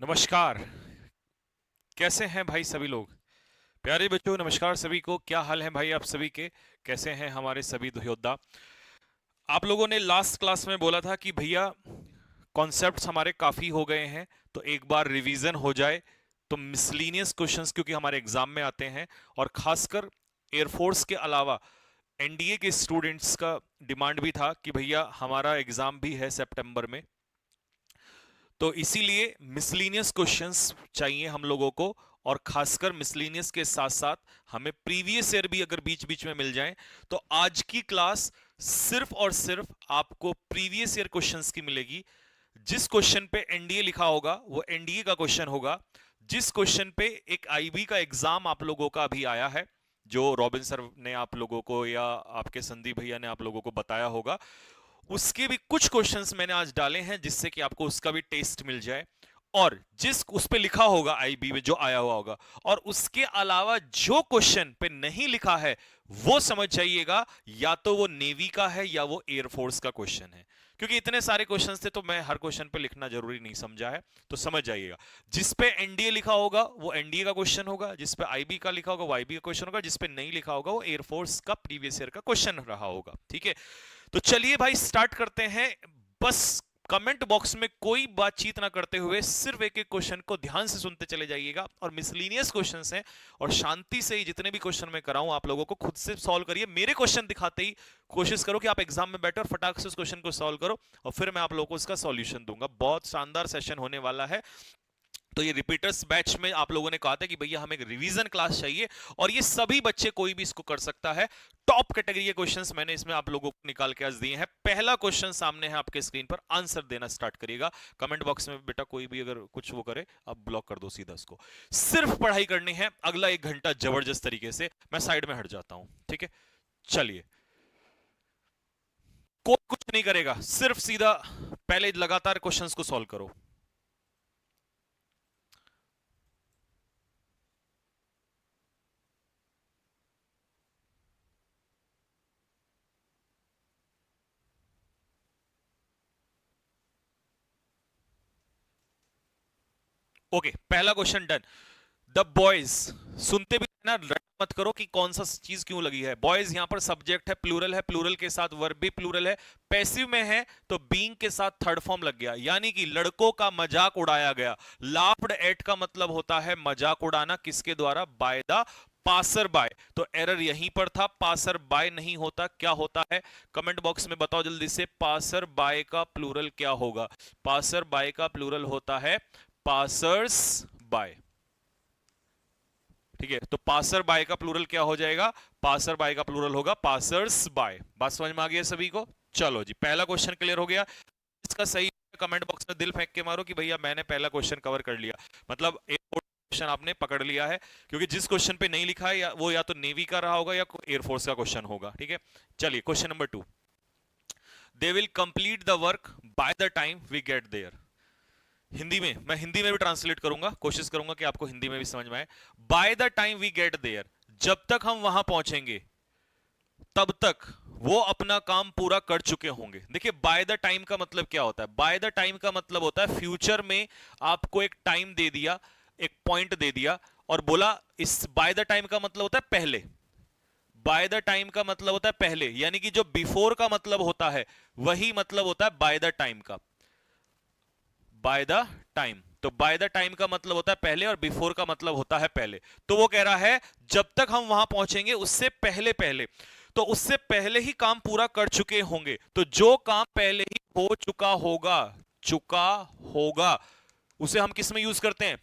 नमस्कार। कैसे हैं भाई सभी लोग? प्यारे बच्चों, नमस्कार सभी को। क्या हाल है भाई आप सभी के? कैसे हैं हमारे सभी योद्धा? आप लोगों ने लास्ट क्लास में बोला था कि भैया कॉन्सेप्ट्स हमारे काफी हो गए हैं, तो एक बार रिवीजन हो जाए। तो मिसलीनियस क्वेश्चंस क्योंकि हमारे एग्जाम में आते हैं, और खासकर एयरफोर्स के अलावा एनडीए के स्टूडेंट्स का डिमांड भी था कि भैया हमारा एग्जाम भी है सितंबर में, तो इसीलिए मिसलीनियस क्वेश्चंस चाहिए हम लोगों को। और खासकर मिसलीनियस के साथ साथ हमें प्रीवियस ईयर भी अगर बीच बीच में मिल जाए, तो आज की क्लास सिर्फ और सिर्फ आपको प्रीवियस ईयर क्वेश्चंस की मिलेगी। जिस क्वेश्चन पे एनडीए लिखा होगा वो एनडीए का क्वेश्चन होगा। जिस क्वेश्चन पे एक आईबी का एग्जाम आप लोगों का अभी आया है, जो रॉबिन सर ने आप लोगों को या आपके संदीप भैया ने आप लोगों को बताया होगा, उसके भी कुछ क्वेश्चंस मैंने आज डाले हैं जिससे कि आपको उसका भी टेस्ट मिल जाए। और जिस उस पे लिखा होगा आईबी में जो आया हुआ होगा, और उसके अलावा जो क्वेश्चन पे नहीं लिखा है वो समझ जाइएगा, या तो वो नेवी का है या वो एयरफोर्स का क्वेश्चन है। क्योंकि इतने सारे क्वेश्चंस थे तो मैं हर क्वेश्चन पे लिखना जरूरी नहीं समझा है, तो समझ जाइएगा। जिस पे एनडीए लिखा होगा वो एनडीए का क्वेश्चन होगा, जिस पे आईबी का लिखा होगा वो आईबी का क्वेश्चन होगा, जिस पे नहीं लिखा होगा वो एयरफोर्स का प्रीवियस ईयर का क्वेश्चन रहा होगा। ठीक है, तो चलिए भाई स्टार्ट करते हैं। बस कमेंट बॉक्स में कोई बातचीत ना करते हुए सिर्फ एक एक क्वेश्चन को ध्यान से सुनते चले जाइएगा, और मिसलीनियस क्वेश्चंस हैं, और शांति से ही जितने भी क्वेश्चन मैं कराऊं आप लोगों को खुद से सॉल्व करिए। मेरे क्वेश्चन दिखाते ही कोशिश करो कि आप एग्जाम में बैठो और फटाक से उस क्वेश्चन को सॉल्व करो, और फिर मैं आप लोगों को इसका सॉल्यूशन दूंगा। बहुत शानदार सेशन होने वाला है। तो ये रिपीटर्स बैच में आप लोगों ने कहा था कि भैया हमें एक रिवीजन क्लास चाहिए, और ये सभी बच्चे कोई भी इसको कर सकता है। टॉप कैटेगरी के क्वेश्चंस मैंने इसमें आप लोगों को निकाल के आज दिए हैं। पहला क्वेश्चन सामने है आपके स्क्रीन पर, आंसर देना स्टार्ट करिएगा। कमेंट बॉक्स में बेटा कोई भी अगर कुछ वो करे आप ब्लॉक कर दो सीधा उसको। सिर्फ पढ़ाई करनी है अगला 1 घंटा जबरदस्त तरीके से। मैं साइड में हट जाता हूं, ठीक है? चलिए, कोई कुछ नहीं करेगा, सिर्फ सीधा पहले लगातार क्वेश्चंस को सॉल्व करो। ओके, पहला क्वेश्चन डन। द बॉयज, सुनते भी ना, रट मत करो कि कौन सा चीज क्यों लगी है। बॉयज यहां पर सब्जेक्ट है, प्लूरल है, प्लूरल के साथ वर्ब भी प्लूरल है। पैसिव में है तो बीइंग के साथ थर्ड फॉर्म लग गया, यानी कि लड़कों का मजाक उड़ाया गया। लाफ्ड एट का मतलब होता है मजाक उड़ाना, किसके द्वारा? By the passer by. तो एरर यहीं पर था, पासर बाय नहीं होता, क्या होता है? कमेंट बॉक्स में बताओ जल्दी से, पासर बाय का प्लूरल क्या होगा? पासर बाय का प्लूरल होता है पासर्स बाय। ठीक है, तो पासर बाय का प्लूरल क्या हो जाएगा? पासर बाय का प्लूरल होगा पासर्स बाय। बात समझ में आ गई सभी को? चलो जी, पहला क्वेश्चन क्लियर हो गया। इसका सही कमेंट बॉक्स में दिल फेंक के मारो कि भैया मैंने पहला क्वेश्चन कवर कर लिया, मतलब एक क्वेश्चन आपने पकड़ लिया है। क्योंकि जिस क्वेश्चन पे नहीं लिखा है वो या तो नेवी का रहा होगा या एयरफोर्स का क्वेश्चन होगा। ठीक है, चलिए question number 2। They will complete the work by the time we get there. Hindi में, मैं हिंदी में भी ट्रांसलेट करूंगा, कोशिश करूंगा कि आपको हिंदी में भी समझ में आए। By the time we get there, जब तक हम वहां पहुंचेंगे तब तक वो अपना काम पूरा कर चुके होंगे। देखिए, बाय द टाइम का मतलब क्या होता है? बाय द टाइम का मतलब होता है फ्यूचर में आपको एक टाइम दे दिया, एक पॉइंट दे दिया, और बोला इस बाय द टाइम का मतलब होता है पहले। बाय द टाइम का मतलब होता है पहले, यानी कि जो बिफोर का मतलब होता है वही मतलब होता है बाय द टाइम का। बाय द टाइम, तो बाय द टाइम का मतलब होता है पहले, और बिफोर का मतलब होता है पहले। तो वो कह रहा है जब तक हम वहां पहुंचेंगे उससे पहले पहले, तो उससे पहले ही काम पूरा कर चुके होंगे। तो जो काम पहले ही हो चुका होगा, उसे हम किस में यूज करते हैं?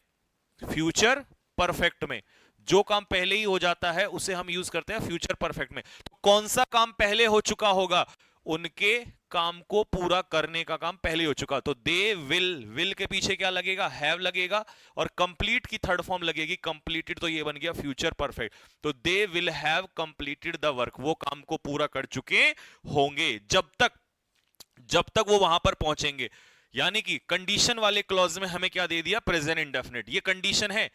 फ्यूचर परफेक्ट में। जो काम पहले ही हो जाता है उसे हम यूज करते हैं फ्यूचर परफेक्ट में। तो कौन सा काम पहले हो चुका होगा? उनके काम को पूरा करने का काम पहले हो चुका। तो दे विल के पीछे क्या लगेगा? हैव लगेगा, और कंप्लीट की थर्ड फॉर्म लगेगी कंप्लीटेड, तो ये बन गया फ्यूचर परफेक्ट। तो they will have completed the work, वो काम को पूरा कर चुके होंगे जब तक वो वहां पर पहुंचेंगे। यानी कि कंडीशन वाले क्लॉज में हमें क्या दे दिया? Present indefinite. ये कंडीशन है,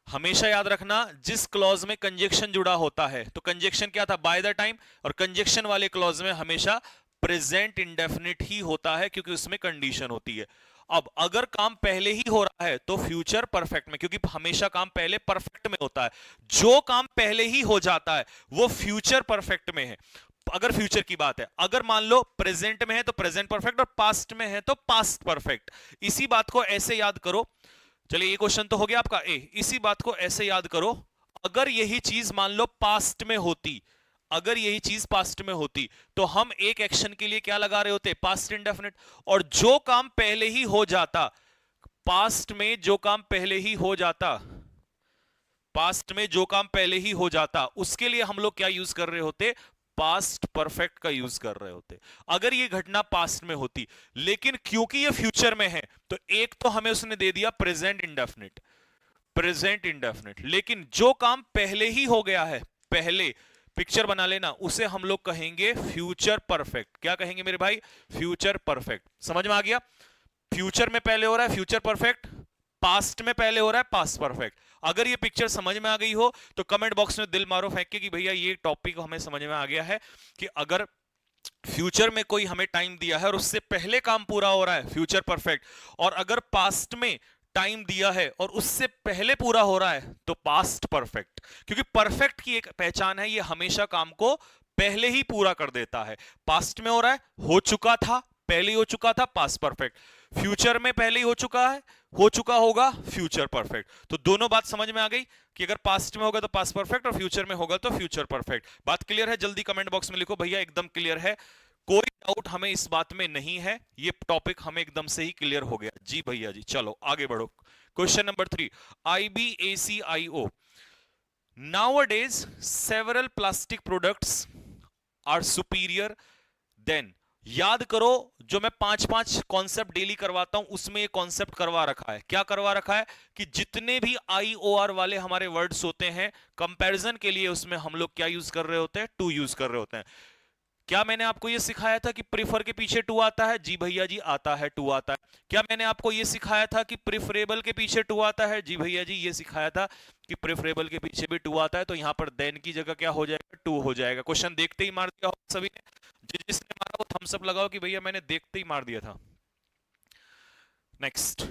हमेशा याद रखना, जिस क्लॉज में कंजक्शन जुड़ा होता है, तो कंजक्शन क्या था? Bye the time. और कंजक्शन वाले क्लॉज में हमेशा प्रेजेंट इंडेफिनिट ही होता है, क्योंकि उसमें कंडीशन होती है। अब अगर काम पहले ही हो रहा है तो फ्यूचर परफेक्ट में, क्योंकि हमेशा काम पहले परफेक्ट में होता है। जो काम पहले ही हो जाता है वो फ्यूचर परफेक्ट में है, अगर फ्यूचर की बात है। अगर मान लो प्रेजेंट में है तो प्रेजेंट परफेक्ट, और पास्ट में है तो पास्ट परफेक्ट। इसी बात को ऐसे याद करो। चलिए ये क्वेश्चन तो हो गया आपका ए। इसी बात को ऐसे याद करो, अगर यही चीज मान लो पास्ट में होती, अगर यही चीज पास्ट में होती तो हम एक एक्शन के लिए क्या लगा रहे होते, पास्ट इंडेफिनिट। और जो काम पहले ही हो जाता, पास्ट में जो काम पहले ही हो जाता, पास्ट में जो काम पहले ही हो जाता, उसके लिए हम लोग क्या यूज कर रहे होते, पास्ट परफेक्ट का यूज कर रहे होते, अगर ये घटना पास्ट में होती। लेकिन क्योंकि ये फ्यूचर में है तो एक तो हमें उसने दे दिया प्रेजेंट इंडेफिनिट, प्रेजेंट इंडेफिनिट। लेकिन जो काम पहले ही हो गया है, पहले पिक्चर बना लेना, उसे हम लोग कहेंगे फ्यूचर परफेक्ट। क्या कहेंगे मेरे भाई, फ्यूचर परफेक्ट। समझ में आ गया, फ्यूचर में पहले हो रहा है फ्यूचर परफेक्ट, पास्ट में पहले हो रहा है पास्ट परफेक्ट। अगर ये पिक्चर समझ में आ गई हो तो कमेंट बॉक्स में दिल मारो फेंक के कि भैया ये टॉपिक हमें समझ में आ गया है, कि अगर फ्यूचर में कोई हमें टाइम दिया है और उससे पहले काम पूरा हो रहा है, फ्यूचर परफेक्ट। और अगर पास्ट में टाइम दिया है और उससे पहले पूरा हो रहा है तो पास्ट परफेक्ट। क्योंकि परफेक्ट की एक पहचान है, ये हमेशा काम को पहले ही पूरा कर देता है। पास्ट में हो रहा है, हो चुका था, पहले ही हो चुका था, पास्ट परफेक्ट। फ्यूचर में पहले ही हो चुका है, हो चुका होगा, फ्यूचर परफेक्ट। तो दोनों बात समझ में आ गई कि अगर पास्ट में होगा तो पास्ट परफेक्ट और फ्यूचर में होगा तो फ्यूचर परफेक्ट। बात क्लियर है? जल्दी कमेंट बॉक्स में लिखो भैया एकदम क्लियर है, कोई डाउट हमें इस बात में नहीं है, ये टॉपिक हमें एकदम से ही क्लियर हो गया। जी भैया जी, चलो आगे बढ़ो। Question number 3, IBACIO। Nowadays several plastic products are superior than। याद करो, जो मैं 5-5 कॉन्सेप्ट डेली करवाता हूं उसमें ये कॉन्सेप्ट करवा रखा है। क्या करवा रखा है कि जितने भी IOR वाले हमारे वर्ड्स होते हैं कंपैरिजन के लिए, उसमें हम लोग क्या यूज कर रहे होते हैं, टू यूज कर रहे होते हैं। क्या मैंने आपको यह सिखाया था कि प्रीफर के पीछे टू आता है? जी भैया जी आता है, टू आता है। क्या मैंने आपको यह सिखाया था कि प्रिफरेबल के पीछे टू आता है? जी भैया जी ये सिखाया था कि प्रिफरेबल के पीछे भी टू आता है। तो यहां पर देन की जगह क्या हो जाएगा, टू हो जाएगा। क्वेश्चन देखते ही मार दिया हो सभी ने? जिसने मारा वो थम्स अप लगाओ कि भैया मैंने देखते ही मार दिया था। नेक्स्ट,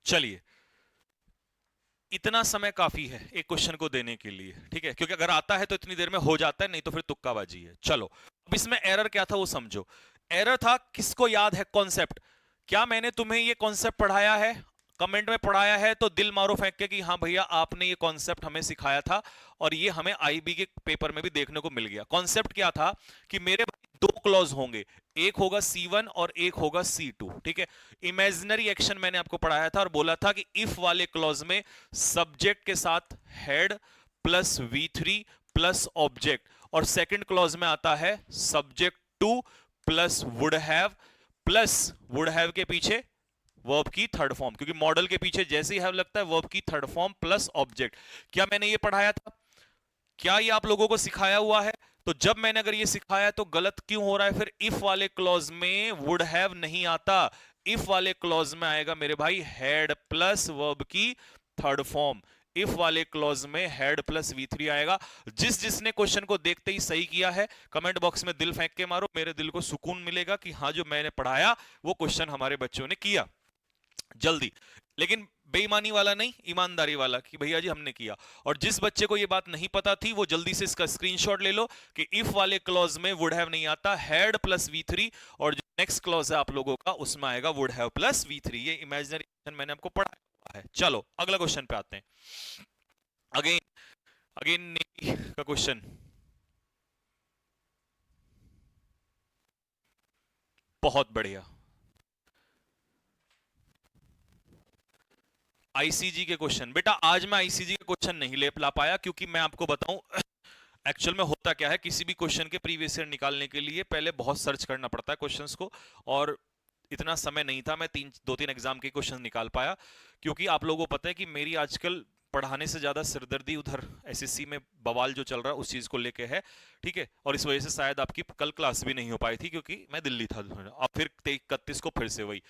चलिए इतना समय काफी है एक क्वेश्चन को देने के लिए, ठीक है? क्योंकि अगर आता है तो इतनी देर में हो जाता है, नहीं तो फिर तुक्काबाजी है। चलो अब इसमें एरर क्या था वो समझो। एरर था, किसको याद है कॉन्सेप्ट? क्या मैंने तुम्हें ये कॉन्सेप्ट पढ़ाया है? कमेंट में पढ़ाया है तो दिल मारो फेंक के कि हाँ भैया आपने ये कॉन्सेप्ट हमें सिखाया था, और ये हमें आईबी के पेपर में भी देखने को मिल गया। कॉन्सेप्ट क्या था कि मेरे भाई दो क्लॉज होंगे, एक होगा C1 और एक होगा C2, ठीक है? इमेजिनरी एक्शन मैंने आपको पढ़ाया था और बोला था कि इफ वाले क्लॉज में सब्जेक्ट के साथ head plus V3 plus object, और सेकंड क्लॉज में आता है सब्जेक्ट 2 प्लस वुड हैव के पीछे वर्ब की थर्ड फॉर्म, क्योंकि मॉडल के पीछे जैसे ही हैव लगता है वर्ब की थर्ड फॉर्म प्लस ऑब्जेक्ट। क्या मैंने ये पढ़ाया था? क्या ये आप लोगों को सिखाया हुआ है? तो जब मैंने अगर ये सिखाया तो गलत क्यों हो रहा है फिर? इफ वाले क्लॉज में वुड हैव नहीं आता, इफ वाले क्लॉज में आएगा मेरे भाई हेड प्लस वर्ब की थर्ड फॉर्म। इफ वाले क्लॉज में हेड प्लस V3 आएगा। जिसने क्वेश्चन को देखते ही सही किया है कमेंट बॉक्स में दिल फेंक के मारो, मेरे दिल को सुकून मिलेगा कि हाँ जो मैंने पढ़ाया वो क्वेश्चन हमारे बच्चों ने किया जल्दी। लेकिन बेईमानी वाला नहीं, ईमानदारी वाला कि भैया जी हमने किया। और जिस बच्चे को ये बात नहीं पता थी वो जल्दी से इसका स्क्रीनशॉट ले लो कि इफ वाले क्लॉज में वुड हैव नहीं आता, हेड प्लस V3, और जो नेक्स्ट क्लॉज है आप लोगों का उसमें आएगा वुड हैव प्लस V3। ये इमेजिनरी क्वेश्चन मैंने आपको पढ़ाया है। चलो अगला क्वेश्चन पे आते हैं। अगेन अगेन का क्वेश्चन, बहुत बढ़िया। आईसीजी के क्वेश्चन, बेटा आज मैं आईसीजी के क्वेश्चन नहीं ले ला पाया, क्योंकि मैं आपको बताऊं एक्चुअल में होता क्या है, किसी भी क्वेश्चन के प्रीवियस ईयर निकालने के लिए पहले बहुत सर्च करना पड़ता है क्वेश्चंस को, और इतना समय नहीं था मैं 2-3 एग्जाम के क्वेश्चन निकाल पाया। क्योंकि आप लोगों को पता है कि मेरी आजकल पढ़ाने से ज्यादा सिरदर्दी उधर एसएससी में बवाल जो चल रहा है उस चीज को लेके है, ठीक है? और इस वजह से शायद आपकी कल क्लास भी नहीं हो पाई थी, क्योंकि मैं दिल्ली था। अब फिर 31 को फिर से वही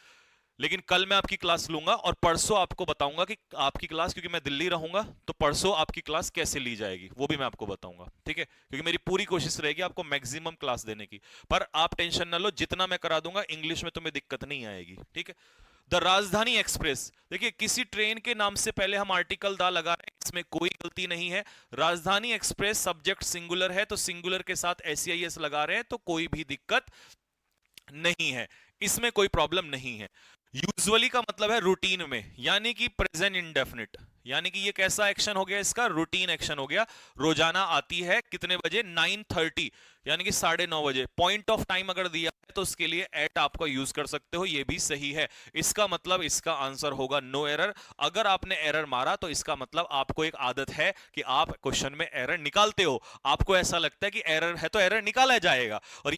लेकिन कल मैं आपकी क्लास लूंगा और परसों आपको बताऊंगा कि आपकी क्लास, क्योंकि मैं दिल्ली रहूंगा, तो परसों आपकी क्लास कैसे ली जाएगी वो भी मैं आपको बताऊंगा, ठीक है? क्योंकि मेरी पूरी कोशिश रहेगी आपको मैक्सिमम क्लास देने की। पर आप टेंशन ना लो, जितना मैं करा दूंगा इंग्लिश में तुम्हें दिक्कत नहीं आएगी, ठीक है? द राजधानी एक्सप्रेस, देखिए किसी ट्रेन के नाम से पहले हम आर्टिकल दा लगा रहे हैं, इसमें कोई गलती नहीं है। राजधानी एक्सप्रेस सब्जेक्ट सिंगुलर है तो सिंगुलर के साथ एस लगा रहे हैं, तो कोई भी दिक्कत नहीं है, इसमें कोई प्रॉब्लम नहीं है। यूजुअली का मतलब है रूटीन में, यानी कि प्रेजेंट इंडेफिनिट, यानी कि ये कैसा एक्शन हो गया, इसका रूटीन एक्शन हो गया। रोजाना आती है कितने बजे, 9:30, यानी कि 9:30 बजे। पॉइंट ऑफ टाइम अगर दिया है तो उसके लिए एट आपका यूज कर सकते हो, ये भी सही है। इसका मतलब इसका आंसर होगा नो एरर। अगर आपने एरर मारा तो इसका मतलब आपको एक आदत है कि आप क्वेश्चन में एरर निकालते हो, आपको ऐसा लगता है कि एरर है तो एरर निकाला जाएगा, और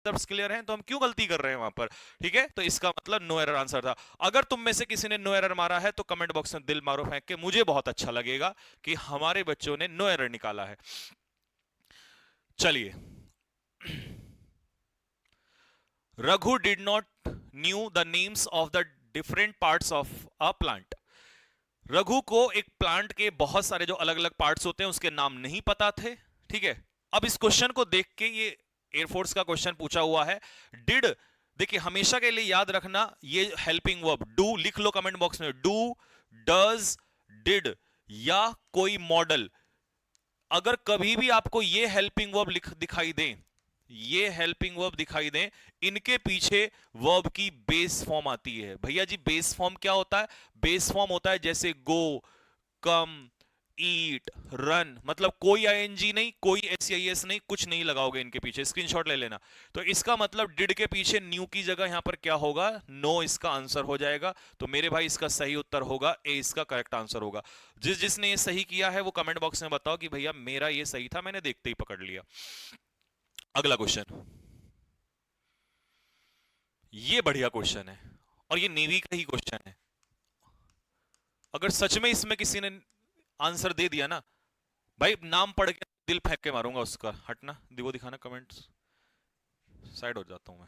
क्लियर है तो हम क्यों गलती कर रहे हैं वहां पर, ठीक है? तो इसका मतलब नो एरर आंसर था। अगर तुम में से किसी ने नो एरर मारा है तो कमेंट बॉक्स में दिल मारो फेंक के, मुझे बहुत अच्छा लगेगा कि हमारे बच्चों ने नो एरर निकाला है। चलिए, Raghu did not new the names of the different parts of a plant. Raghu को एक प्लांट के बहुत सारे जो अलग अलग पार्ट्स होते हैं उसके नाम नहीं पता थे, ठीक है? अब इस क्वेश्चन को देख के, ये एयरफोर्स का क्वेश्चन पूछा हुआ है। डिड, देखिए हमेशा के लिए याद रखना, ये हेल्पिंग वर्ब डू लिख लो कमेंट बॉक्स में, डू, डज, डिड या कोई मॉडल। अगर कभी भी आपको ये हेल्पिंग वर्ब दिखाई दे, ये हेल्पिंग वर्ब दिखाई दे, इनके पीछे वर्ब की बेस फॉर्म आती है। भैया जी बेस फॉर्म क्या होता है? बेस फॉर्म होता है जैसे गो, कम, ईट, रन, मतलब कोई आईएनजी नहीं, कोई एसआईएस नहीं, कुछ नहीं लगाओगे इनके पीछे, स्क्रीनशॉट ले लेना। तो इसका मतलब डिड के पीछे न्यू की जगह यहां पर क्या होगा, नो, इसका आंसर हो जाएगा। तो मेरे भाई इसका सही उत्तर होगा ए, इसका करेक्ट आंसर होगा। जिसने ये सही किया है वो कमेंट बॉक्स में बताओ कि भैया मेरा ये सही था, मैंने देखते ही पकड़ लिया। अगला क्वेश्चन, ये बढ़िया क्वेश्चन है और ये नेवी का ही क्वेश्चन है। अगर सच में इसमें किसी ने आंसर दे दिया ना भाई, नाम पढ़ के दिल फेंक के मारूंगा उसका। हटना, वो दिखाना कमेंट्स, साइड हो जाता हूं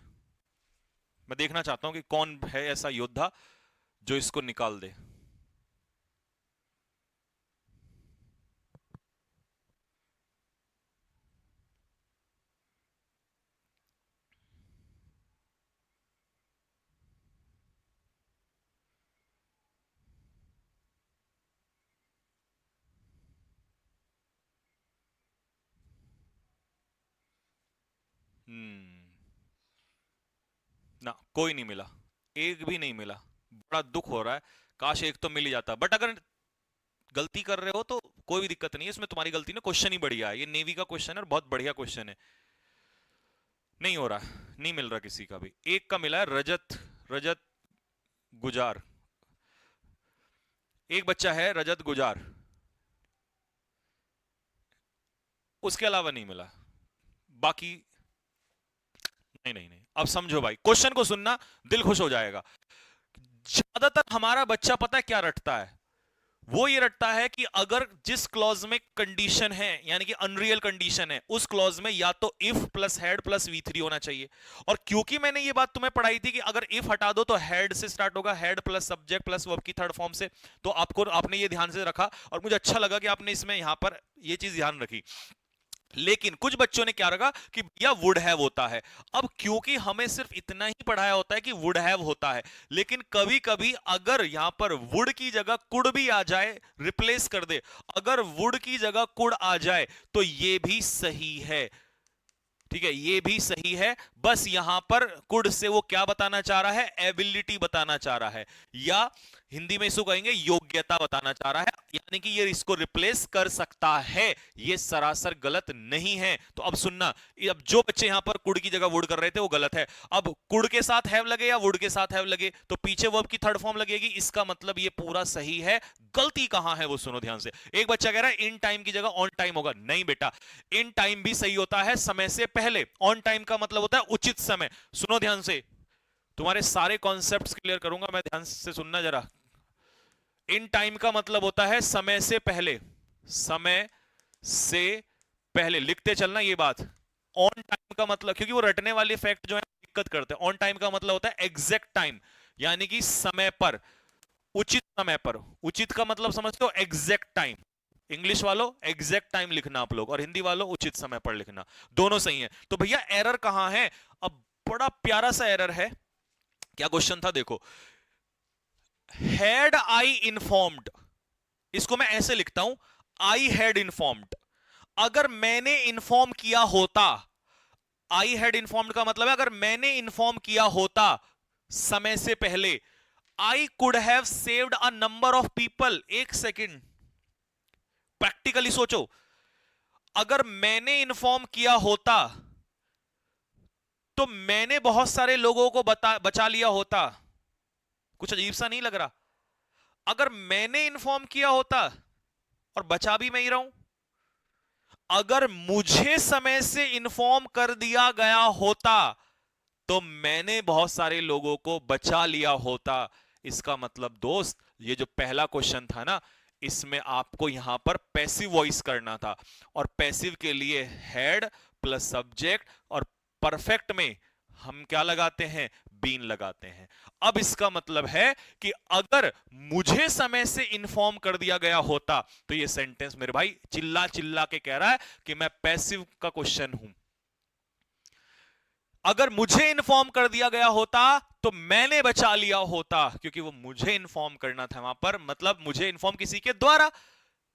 मैं देखना चाहता हूं कि कौन है ऐसा योद्धा जो इसको निकाल दे। ना, कोई नहीं मिला, एक भी नहीं मिला। बड़ा दुख हो रहा है, काश एक तो मिल ही जाता। बट अगर गलती कर रहे हो तो कोई भी दिक्कत नहीं है इसमें, तुम्हारी गलती ना, क्वेश्चन ही बढ़िया है, ये नेवी का क्वेश्चन है और बहुत बढ़िया क्वेश्चन है। नहीं हो रहा, नहीं मिल रहा किसी का भी। एक का मिला है, रजत, रजत गुजार, एक बच्चा है रजत गुजार, उसके अलावा नहीं मिला। बाकी नहीं नहीं नहीं। अब समझो भाई, क्वेश्चन को सुनना, दिल खुश हो जाएगा। ज्यादातर हमारा बच्चा पता है क्या रटता है? वो ये रटता है कि अगर जिस क्लॉज में कंडीशन है, यानी कि अनरियल कंडीशन है, उस क्लॉज में या तो if plus head plus V3 होना चाहिए। और क्योंकि मैंने ये बात तुम्हें पढ़ाई थी कि अगर इफ हटा दो तो हेड से स्टार्ट होगा, head plus subject plus verb की थर्ड फॉर्म से, तो आपने ये ध्यान से रखा और मुझे अच्छा लगा कि आपने इसमें यहां पर ये चीज ध्यान रखी। लेकिन कुछ बच्चों ने क्या रखा कि भैया वुड हैव होता है। अब क्योंकि हमें सिर्फ इतना ही पढ़ाया होता है कि वुड हैव होता है, लेकिन कभी कभी अगर यहां पर वुड की जगह कुड भी आ जाए, रिप्लेस कर दे, अगर वुड की जगह कुड आ जाए तो ये भी सही है, ठीक है? ये भी सही है। बस यहां पर कुड से वो क्या बताना चाह रहा है, एबिलिटी बताना चाह रहा है, या हिंदी में इसको कहेंगे योग्यता बताना चाह रहा है, यानी कि ये इसको रिप्लेस कर सकता है। ये सरासर गलत नहीं है। तो अब सुनना, अब जो बच्चे यहां पर कुड की जगह वुड कर रहे थे वो गलत है। अब कुड के साथ हैव लगे या वुड के साथ हैव लगे तो पीछे वर्ब की थर्ड फॉर्म लगेगी, इसका मतलब ये पूरा सही है। गलती कहां है वो सुनो ध्यान से। एक बच्चा कह रहा है इन टाइम की जगह ऑन टाइम होगा, नहीं बेटा, इन टाइम भी सही होता है समय से पहले। ऑन टाइम का मतलब होता है उचित समय। सुनो ध्यान से, तुम्हारे सारे कॉन्सेप्ट्स क्लियर करूंगा मैं, ध्यान से सुनना जरा। इन टाइम का मतलब होता है समय से पहले, समय से पहले, लिखते चलना ये बात। ऑन टाइम का मतलब, क्योंकि वो रटने वाले फैक्ट जो है दिक्कत करते हैं। ऑन टाइम का मतलब होता है एग्जैक्ट टाइम, यानी कि समय पर, उचित समय पर। उचित का मतलब समझते हो, एग्जैक्ट टाइम। इंग्लिश वालों एग्जैक्ट टाइम लिखना आप लोग, और हिंदी वालों उचित समय पर लिखना, दोनों सही है। तो भैया एरर कहां है? अब बड़ा प्यारा सा एरर है। क्या क्वेश्चन था देखो, हैड आई इन्फॉर्म्ड, इसको मैं ऐसे लिखता हूं, आई हैड इन्फॉर्म्ड। अगर मैंने इन्फॉर्म किया होता, आई हैड इन्फॉर्म्ड का मतलब है अगर मैंने इन्फॉर्म किया होता समय से पहले, I could have saved a number of people. एक सेकेंड, प्रैक्टिकली सोचो, अगर मैंने इन्फॉर्म किया होता तो मैंने बहुत सारे लोगों को बचा लिया होता। कुछ अजीब सा नहीं लग रहा? अगर मैंने इन्फॉर्म किया होता, और बचा भी मैं ही रहा हूं, अगर मुझे समय से इन्फॉर्म कर दिया गया होता तो मैंने बहुत सारे लोगों को बचा लिया होता। इसका मतलब दोस्त, ये जो पहला क्वेश्चन था ना, इसमें आपको यहां पर पैसिव वॉइस करना था, और पैसिव के लिए हैड प्लस सब्जेक्ट, और परफेक्ट में हम क्या लगाते हैं? बीन लगाते हैं। अब इसका मतलब है कि अगर मुझे समय से इन्फॉर्म कर दिया गया होता, तो ये सेंटेंस मेरे भाई चिल्ला चिल्ला के कह रहा है कि मैं पैसिव का क्वेश्चन हूं। अगर मुझे इन्फॉर्म कर दिया गया होता तो मैंने बचा लिया होता, क्योंकि वो मुझे इन्फॉर्म करना था वहां पर, मतलब मुझे इन्फॉर्म किसी के द्वारा।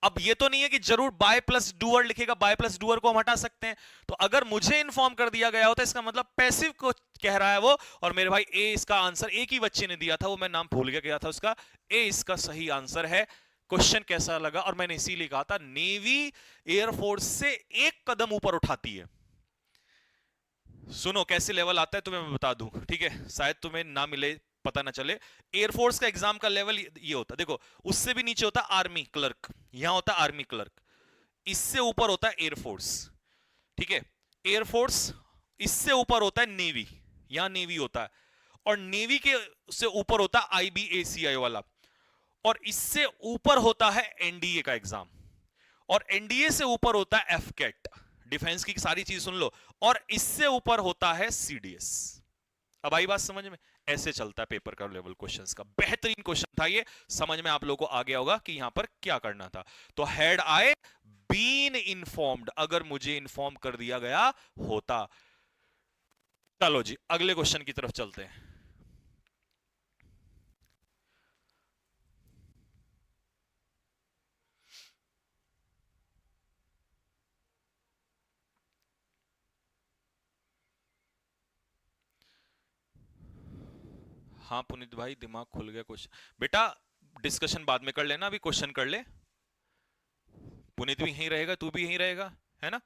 अब ये तो नहीं है कि जरूर बाय प्लस डूअर लिखेगा, बाय प्लस डूअर को हम हटा सकते हैं। तो अगर मुझे इन्फॉर्म कर दिया गया होता, इसका मतलब पैसिव को कह रहा है वो। और मेरे भाई ए इसका आंसर, एक ही बच्चे ने दिया था, वो मैं नाम भूल गया था उसका, ए इसका सही आंसर है। क्वेश्चन कैसा लगा? और मैंने इसीलिए कहा था नेवी एयरफोर्स से एक कदम ऊपर उठाती है। सुनो कैसे लेवल आता है तुम्हें मैं बता दूं, ठीक है? शायद तुम्हें ना मिले, पता ना चले। एयरफोर्स का एग्जाम का लेवल ये होता है, देखो उससे भी नीचे होता है आर्मी क्लर्क, यहां होता है आर्मी क्लर्क, इससे ऊपर होता है एयरफोर्स, ठीक है? एयरफोर्स, इससे ऊपर होता है नेवी, यहां नेवी होता है, और नेवी के से ऊपर होता है आईबीएसीआई वाला, और इससे ऊपर होता है एनडीए का एग्जाम, और एनडीए से ऊपर होता है एफकेट, डिफेंस की सारी चीज सुन लो, और इससे ऊपर होता है सीडीएस। अब आई बात समझ में? ऐसे चलता है पेपर का लेवल क्वेश्चंस का। बेहतरीन क्वेश्चन था ये, समझ में आप लोगों को आ गया होगा कि यहां पर क्या करना था। तो हैड आई बीन इन्फॉर्म्ड, अगर मुझे इन्फॉर्म कर दिया गया होता। चलो जी अगले क्वेश्चन की तरफ चलते हैं। हाँ पुनीत भाई, दिमाग खुल गया। क्वेश्चन बेटा डिस्कशन बाद में कर लेना, अभी क्वेश्चन कर ले। पुनीत भी यहीं रहेगा, तू भी यहीं रहेगा, है ना?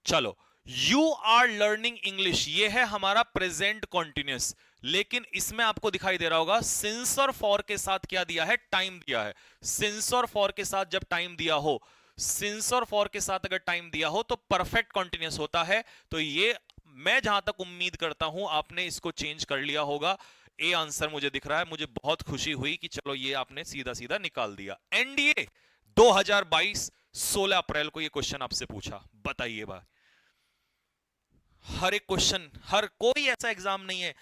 चलो, यू आर लर्निंग इंग्लिश, ये है हमारा प्रेजेंट कॉन्टिन्यूस, लेकिन इसमें आपको दिखाई दे रहा होगा सिंस और फॉर के साथ क्या दिया है? टाइम दिया है। सिंस और फॉर के साथ जब टाइम दिया हो, सिंस और फॉर के साथ अगर टाइम दिया हो तो परफेक्ट कॉन्टिन्यूस होता है। तो ये मैं जहां तक उम्मीद करता हूं आपने इसको चेंज कर लिया होगा। ए आंसर मुझे दिख रहा है, मुझे बहुत खुशी हुई कि चलो ये आपने सीधा सीधा निकाल दिया। एनडीए 2022 16 अप्रैल को ये क्वेश्चन आपसे पूछा, बताइए भाई। हर एक क्वेश्चन, हर कोई ऐसा एग्जाम नहीं है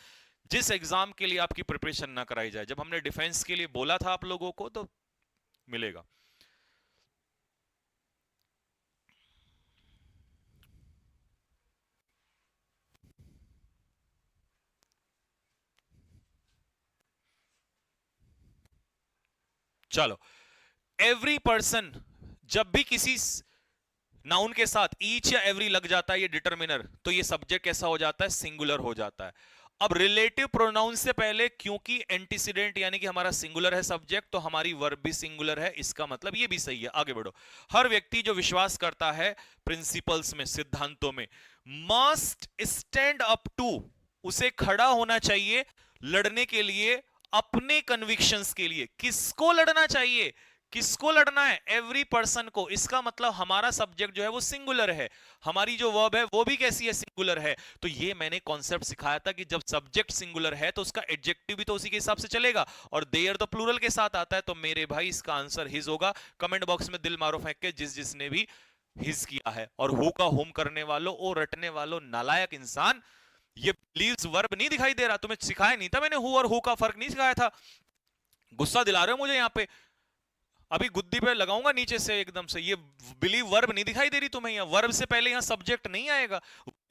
जिस एग्जाम के लिए आपकी प्रिपरेशन ना कराई जाए। जब हमने डिफेंस के लिए बोला था आप लोगों को तो मिलेगा। चलो, एवरी पर्सन, जब भी किसी नाउन के साथ ईच या एवरी लग जाता है ये डिटर्मिनर, तो ये सब्जेक्ट कैसा हो जाता है? सिंगुलर हो जाता है। अब रिलेटिव प्रोनाउन से पहले क्योंकि एंटीसीडेंट यानी कि हमारा सिंगुलर है सब्जेक्ट, तो हमारी वर्ब भी सिंगुलर है, इसका मतलब ये भी सही है। आगे बढ़ो। हर व्यक्ति जो विश्वास करता है प्रिंसिपल्स में, सिद्धांतों में, मस्ट स्टैंड अप टू, उसे खड़ा होना चाहिए लड़ने के लिए, अपने कन्विक्शंस के लिए। किसको लड़ना चाहिए? किसको लड़ना है? एवरी पर्सन को। इसका मतलब हमारा सब्जेक्ट जो है वो सिंगुलर है, हमारी जो वर्ब है वो भी कैसी है? सिंगुलर है। तो ये मैंने कॉन्सेप्ट सिखाया था कि जब सब्जेक्ट सिंगुलर है तो उसका एडजेक्टिव भी तो उसी के हिसाब से चलेगा, और देयर तो प्लूरल के साथ आता है। तो मेरे भाई इसका आंसर हिज होगा। कमेंट बॉक्स में दिल मारो फेंक के जिस जिसने भी हिज किया है। और हु का हुम करने वालों, ओ रटने वालों, नालायक इंसान, ये believes वर्ब नहीं दिखाई दे रहा? तुम्हें सिखाया नहीं था मैंने हु और हु का फर्क नहीं सिखाया था? गुस्सा दिला रहे हो मुझे यहाँ पे। अभी गुद्दी पे लगाऊंगा नीचे से एकदम से। ये बिलीव वर्ब नहीं दिखाई दे रही तुम्हें? यहाँ वर्ब से पहले यहाँ सब्जेक्ट नहीं आएगा।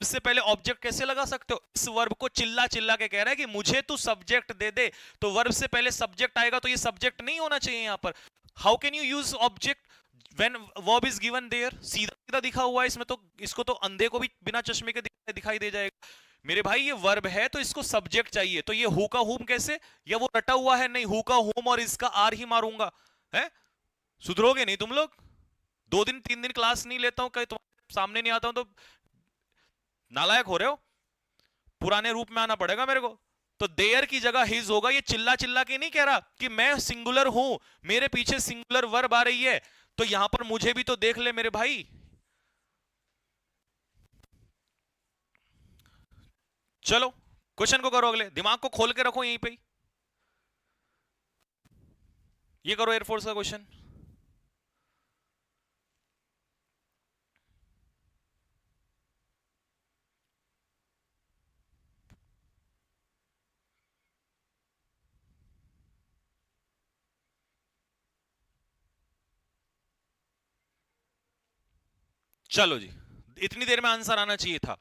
इससे पहले ऑब्जेक्ट कैसे लगा सकते हो? इस वर्ब को चिल्ला चिल्ला के कह रहा है कि मुझे तू सब्जेक्ट दे दे, तो वर्ब से पहले सब्जेक्ट आएगा, तो ये सब्जेक्ट नहीं होना चाहिए यहाँ पर। How can you use object when verb is given there? सीधा सीधा दिखा हुआ है इसमें, तो इसको तो अंधे को भी बिना चश्मे के दिखाई दे जाएगा। मेरे भाई ये वर्ब है तो इसको सब्जेक्ट चाहिए, तो ये हु का हुम कैसे? या वो रटा हुआ है? नहीं, हु का हुम और इसका आर ही मारूंगा है। सुधरोगे नहीं तुम लोग। 2 दिन 3 दिन क्लास नहीं लेता हूं, कहीं तुम्हारे सामने नहीं आता हूं तो नालायक हो रहे हो। पुराने रूप में आना पड़ेगा मेरे को। तो देयर की जगह हिज होगा। ये चिल्ला चिल्ला के नहीं कह रहा कि मैं सिंगुलर हूं, मेरे पीछे सिंगुलर वर्ब आ रही है, तो यहां पर मुझे भी तो देख ले मेरे भाई। चलो क्वेश्चन को करो, अगले दिमाग को खोल के रखो यहीं पे। ये करो एयरफोर्स का क्वेश्चन। चलो जी, इतनी देर में आंसर आना चाहिए था।